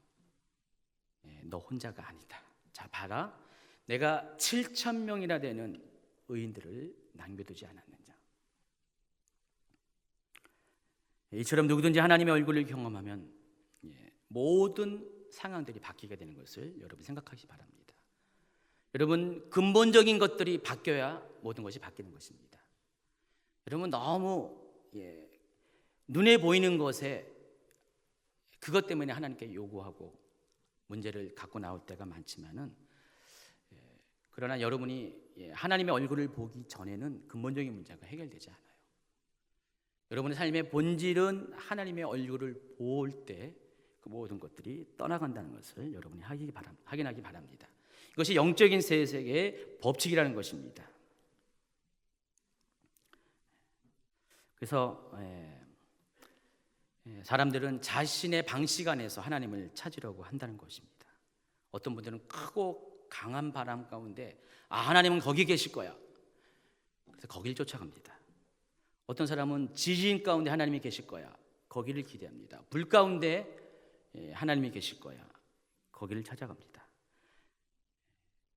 너 혼자가 아니다. 자, 봐라, 내가 7천 명이나 되는 의인들을 남겨두지 않았느냐. 이처럼 누구든지 하나님의 얼굴을 경험하면 모든 상황들이 바뀌게 되는 것을 여러분 생각하시기 바랍니다. 여러분, 근본적인 것들이 바뀌어야 모든 것이 바뀌는 것입니다. 여러분, 너무 눈에 보이는 것에 그것 때문에 하나님께 요구하고 문제를 갖고 나올 때가 많지만은, 그러나 여러분이 하나님의 얼굴을 보기 전에는 근본적인 문제가 해결되지 않아요. 여러분의 삶의 본질은 하나님의 얼굴을 볼 때 그 모든 것들이 떠나간다는 것을 여러분이 확인하기 바랍니다. 이것이 영적인 세계의 법칙이라는 것입니다. 그래서 사람들은 자신의 방식 안에서 하나님을 찾으려고 한다는 것입니다. 어떤 분들은 크고 강한 바람 가운데 하나님은 거기 계실 거야. 그래서 거기를 쫓아갑니다. 어떤 사람은 지진 가운데 하나님이 계실 거야. 거기를 기대합니다. 불 가운데 하나님이 계실 거야. 거기를 찾아갑니다.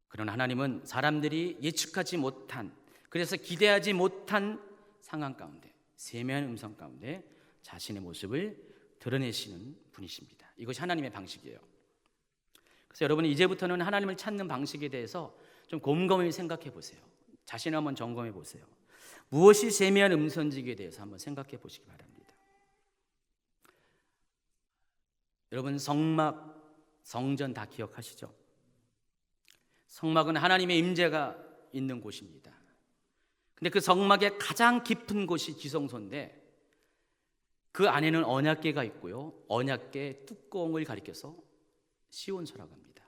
그러나 하나님은 사람들이 예측하지 못한, 그래서 기대하지 못한 상황 가운데, 세미한 음성 가운데 자신의 모습을 드러내시는 분이십니다. 이것이 하나님의 방식이에요. 그래서 여러분이 이제부터는 하나님을 찾는 방식에 대해서 좀 곰곰이 생각해 보세요. 자신을 한번 점검해 보세요. 무엇이 세미한 음성인지에 대해서 한번 생각해 보시기 바랍니다. 여러분, 성막, 성전 다 기억하시죠? 성막은 하나님의 임재가 있는 곳입니다. 근데 그 성막의 가장 깊은 곳이 지성소인데 그 안에는 언약궤가 있고요, 언약궤 뚜껑을 가리켜서 시온소라고 합니다.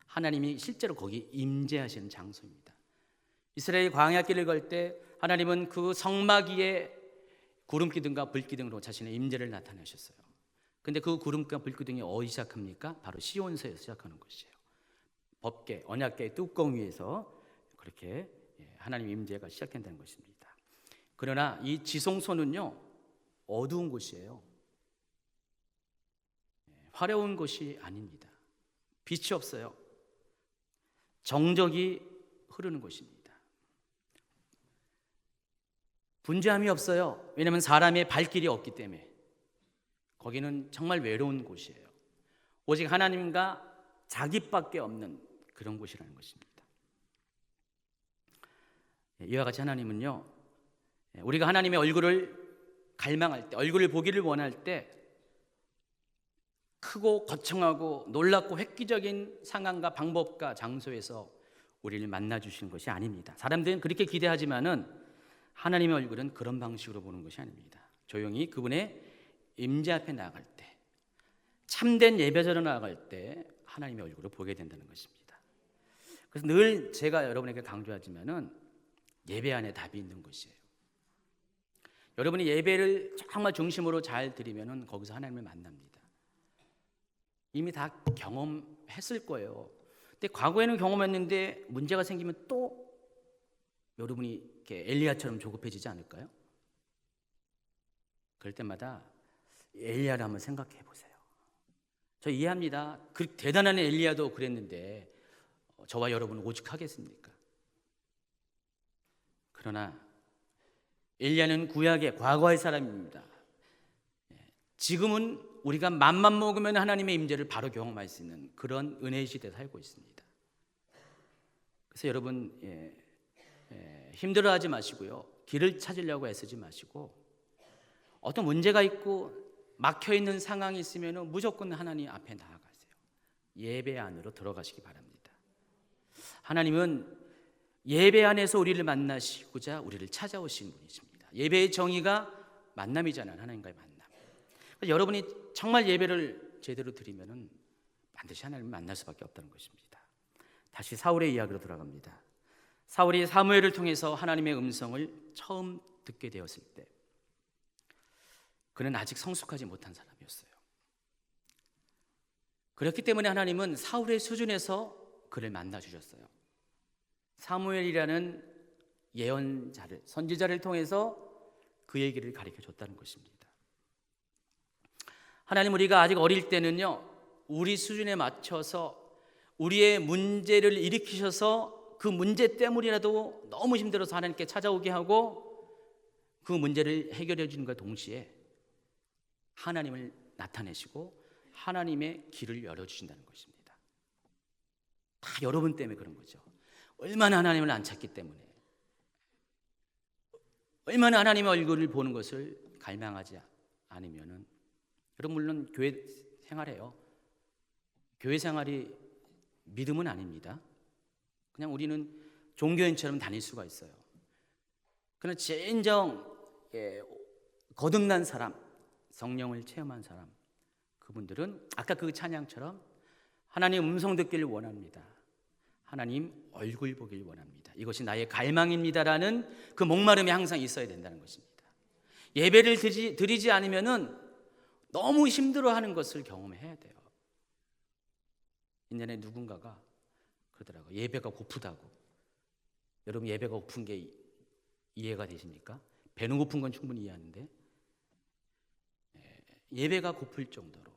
하나님이 실제로 거기 임재하시는 장소입니다. 이스라엘 광야길을 걸 때 하나님은 그 성막 위에 구름기둥과 불기둥으로 자신의 임재를 나타내셨어요. 근데 그 구름과 불기둥이 어디 시작합니까? 바로 시온소에서 시작하는 것이에요. 법궤, 언약궤 뚜껑 위에서 그렇게 하나님 임재가 시작된다는 것입니다. 그러나 이 지성소는요, 어두운 곳이에요. 화려한 곳이 아닙니다. 빛이 없어요. 정적이 흐르는 곳입니다. 분주함이 없어요. 왜냐하면 사람의 발길이 없기 때문에. 거기는 정말 외로운 곳이에요. 오직 하나님과 자기밖에 없는 그런 곳이라는 것입니다. 이와 같이 하나님은요, 우리가 하나님의 얼굴을 갈망할 때, 얼굴을 보기를 원할 때 크고 거창하고 놀랍고 획기적인 상황과 방법과 장소에서 우리를 만나 주시는 것이 아닙니다. 사람들은 그렇게 기대하지만은 하나님의 얼굴은 그런 방식으로 보는 것이 아닙니다. 조용히 그분의 임재 앞에 나아갈 때, 참된 예배자로 나아갈 때 하나님의 얼굴을 보게 된다는 것입니다. 그래서 늘 제가 여러분에게 강조하지만은 예배 안에 답이 있는 것이에요. 여러분이 예배를 정말 중심으로 잘 드리면은 거기서 하나님을 만납니다. 이미 다 경험했을 거예요. 근데 과거에는 경험했는데 문제가 생기면 또 여러분이 이렇게 엘리야처럼 조급해지지 않을까요? 그럴 때마다 엘리야를 한번 생각해 보세요. 저 이해합니다. 그 대단한 엘리야도 그랬는데 저와 여러분은 오죽하겠습니까? 그러나 엘리야는 구약의 과거의 사람입니다. 지금은 우리가 맘만 먹으면 하나님의 임재를 바로 경험할 수 있는 그런 은혜의 시대에 살고 있습니다. 그래서 여러분 힘들어하지 마시고요, 길을 찾으려고 애쓰지 마시고, 어떤 문제가 있고 막혀있는 상황이 있으면 무조건 하나님 앞에 나아가세요. 예배 안으로 들어가시기 바랍니다. 하나님은 예배 안에서 우리를 만나시고자 우리를 찾아오신 분이십니다. 예배의 정의가 만남이잖아요. 하나님과의 만남. 여러분이 정말 예배를 제대로 드리면은 반드시 하나님을 만날 수밖에 없다는 것입니다. 다시 사울의 이야기로 돌아갑니다. 사울이 사무엘을 통해서 하나님의 음성을 처음 듣게 되었을 때 그는 아직 성숙하지 못한 사람이었어요. 그렇기 때문에 하나님은 사울의 수준에서 그를 만나 주셨어요. 사무엘이라는 예언자를, 선지자를 통해서 그의 길을 가르쳐 줬다는 것입니다. 하나님, 우리가 아직 어릴 때는요, 우리 수준에 맞춰서 우리의 문제를 일으키셔서 그 문제 때문이라도 너무 힘들어서 하나님께 찾아오게 하고 그 문제를 해결해 주는 것과 동시에 하나님을 나타내시고 하나님의 길을 열어주신다는 것입니다. 다 여러분 때문에 그런 거죠. 얼마나 하나님을 안 찾기 때문에, 얼마나 하나님의 얼굴을 보는 것을 갈망하지 않으면은, 여러분 물론 교회 생활해요. 교회 생활이 믿음은 아닙니다. 그냥 우리는 종교인처럼 다닐 수가 있어요. 그러나 진정 거듭난 사람, 성령을 체험한 사람, 그분들은 아까 그 찬양처럼 하나님 음성 듣기를 원합니다. 하나님 얼굴 보길 원합니다. 이것이 나의 갈망입니다라는 그 목마름이 항상 있어야 된다는 것입니다. 예배를 드리지 않으면은 너무 힘들어하는 것을 경험해야 돼요. 옛날에 누군가가 그러더라고요. 예배가 고프다고. 여러분 예배가 고픈 게 이해가 되십니까? 배는 고픈 건 충분히 이해하는데 예배가 고플 정도로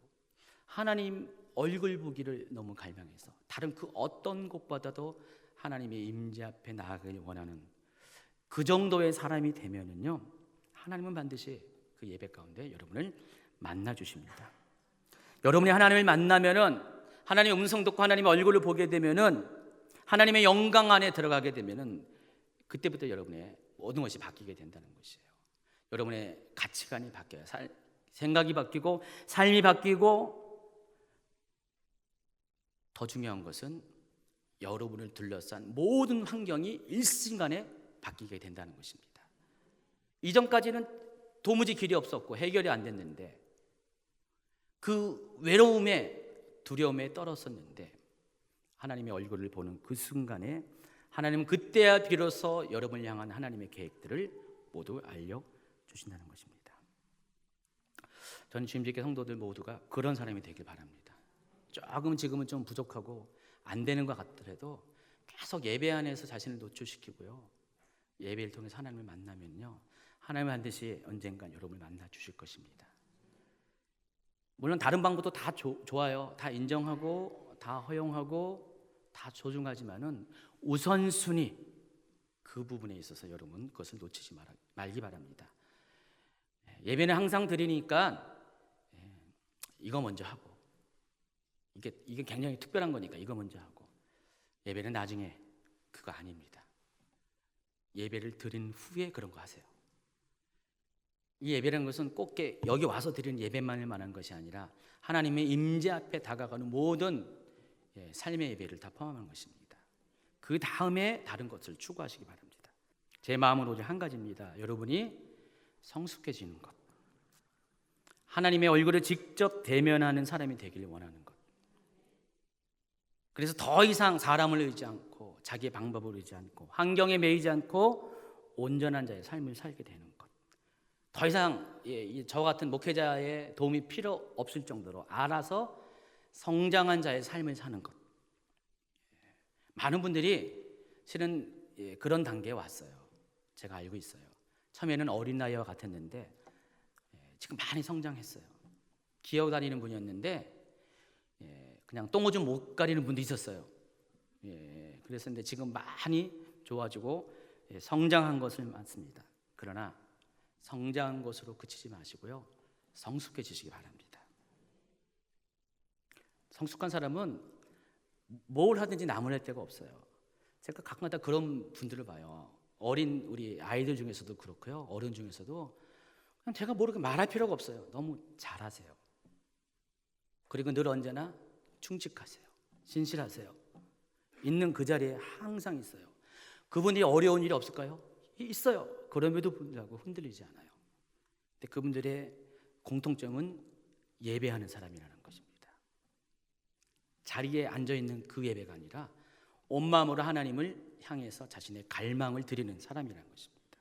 하나님 얼굴 보기를 너무 갈망해서 다른 그 어떤 곳보다도 하나님의 임재 앞에 나아가길 원하는 그 정도의 사람이 되면은요, 하나님은 반드시 그 예배 가운데 여러분을 만나 주십니다. 여러분이 하나님을 만나면은, 하나님의 음성 듣고 하나님의 얼굴을 보게 되면은, 하나님의 영광 안에 들어가게 되면은 그때부터 여러분의 모든 것이 바뀌게 된다는 것이에요. 여러분의 가치관이 바뀌어요. 생각이 바뀌고 삶이 바뀌고, 더 중요한 것은 여러분을 둘러싼 모든 환경이 일순간에 바뀌게 된다는 것입니다. 이전까지는 도무지 길이 없었고 해결이 안 됐는데, 그 외로움에 두려움에 떨었었는데, 하나님의 얼굴을 보는 그 순간에 하나님은 그때야 비로소 여러분을 향한 하나님의 계획들을 모두 알려주신다는 것입니다. 저는 주님께 성도들 모두가 그런 사람이 되길 바랍니다. 조금 지금은 좀 부족하고 안 되는 것 같더라도 계속 예배 안에서 자신을 노출시키고요, 예배를 통해서 하나님을 만나면요, 하나님은 반드시 언젠간 여러분을 만나 주실 것입니다. 물론 다른 방법도 다 좋아요. 다 인정하고 다 허용하고 다 존중하지만은 우선순위, 그 부분에 있어서 여러분 그것을 놓치지 말기 바랍니다. 예배는 항상 드리니까 이거 먼저 하고, 이게 굉장히 특별한 거니까 이거 먼저 하고, 예배는 나중에, 그거 아닙니다. 예배를 드린 후에 그런 거 하세요. 이 예배라는 것은 꼭 여기 와서 드리는 예배만을 말하는 것이 아니라 하나님의 임재 앞에 다가가는 모든 삶의 예배를 다 포함한 것입니다. 그 다음에 다른 것을 추구하시기 바랍니다. 제 마음은 오직 한 가지입니다. 여러분이 성숙해지는 것, 하나님의 얼굴을 직접 대면하는 사람이 되기를 원하는 것. 그래서 더 이상 사람을 의지 않고 자기의 방법을 의지 않고 환경에 매이지 않고 온전한 자의 삶을 살게 되는 것. 더 이상 저 같은 목회자의 도움이 필요 없을 정도로 알아서 성장한 자의 삶을 사는 것. 많은 분들이 실은 그런 단계에 왔어요. 제가 알고 있어요. 처음에는 어린 나이와 같았는데 지금 많이 성장했어요. 기어 다니는 분이었는데 그냥 똥오줌 못 가리는 분도 있었어요. 그랬었는데 지금 많이 좋아지고 성장한 것을 맞습니다. 그러나 성장한 것으로 그치지 마시고요, 성숙해지시기 바랍니다. 성숙한 사람은 뭘 하든지 나무랄 데가 없어요. 제가 가끔가다 그런 분들을 봐요. 어린 우리 아이들 중에서도 그렇고요, 어른 중에서도 그냥 제가 모르게 말할 필요가 없어요. 너무 잘하세요. 그리고 늘 언제나 충직하세요. 신실하세요. 있는 그 자리에 항상 있어요. 그분이 어려운 일이 없을까요? 있어요. 그럼에도 불구하고 흔들리지 않아요. 근데 그분들의 공통점은 예배하는 사람이라는 것입니다. 자리에 앉아있는 그 예배가 아니라 온 마음으로 하나님을 향해서 자신의 갈망을 드리는 사람이라는 것입니다.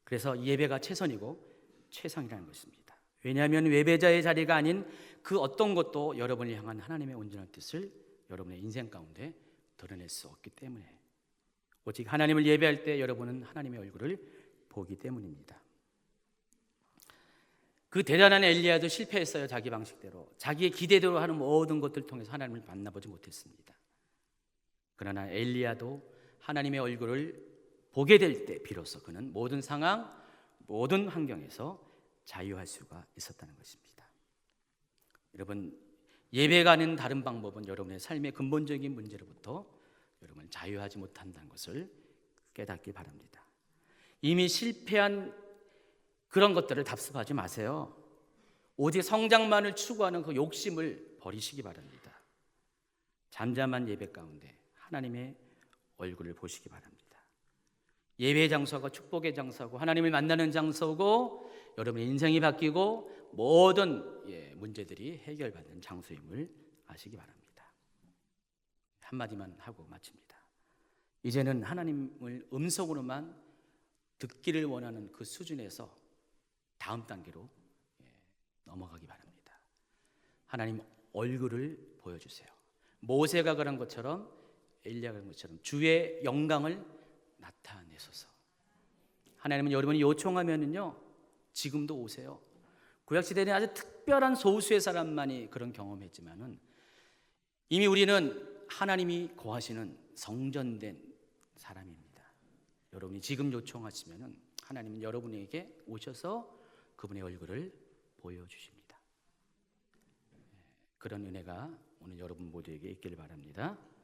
그래서 예배가 최선이고 최상이라는 것입니다. 왜냐하면 예배자의 자리가 아닌 그 어떤 것도 여러분을 향한 하나님의 온전한 뜻을 여러분의 인생 가운데 드러낼 수 없기 때문에, 오직 하나님을 예배할 때 여러분은 하나님의 얼굴을 보기 때문입니다. 그 대단한 엘리야도 실패했어요. 자기 방식대로, 자기의 기대대로 하는 모든 것들을 통해서 하나님을 만나보지 못했습니다. 그러나 엘리야도 하나님의 얼굴을 보게 될 때 비로소 그는 모든 상황, 모든 환경에서 자유할 수가 있었다는 것입니다. 여러분, 예배가 아닌 다른 방법은 여러분의 삶의 근본적인 문제로부터 여러분을 자유하지 못한다는 것을 깨닫기 바랍니다. 이미 실패한 그런 것들을 답습하지 마세요. 오직 성장만을 추구하는 그 욕심을 버리시기 바랍니다. 잠잠한 예배 가운데 하나님의 얼굴을 보시기 바랍니다. 예배의 장소가 축복의 장소고 하나님을 만나는 장소고 여러분의 인생이 바뀌고 모든 문제들이 해결받는 장소임을 아시기 바랍니다. 한마디만 하고 마칩니다. 이제는 하나님을 음성으로만 듣기를 원하는 그 수준에서 다음 단계로 넘어가기 바랍니다. 하나님 얼굴을 보여주세요. 모세가 그런 것처럼, 엘리야가 그런 것처럼 주의 영광을 나타내소서. 하나님은 여러분이 요청하면은요, 지금도 오세요. 구약시대는 아주 특별한 소수의 사람만이 그런 경험했지만은 이미 우리는 하나님이 거하시는 성전된 사람입니다. 여러분이 지금 요청하시면은 하나님은 여러분에게 오셔서 그분의 얼굴을 보여주십니다. 그런 은혜가 오늘 여러분 모두에게 있기를 바랍니다.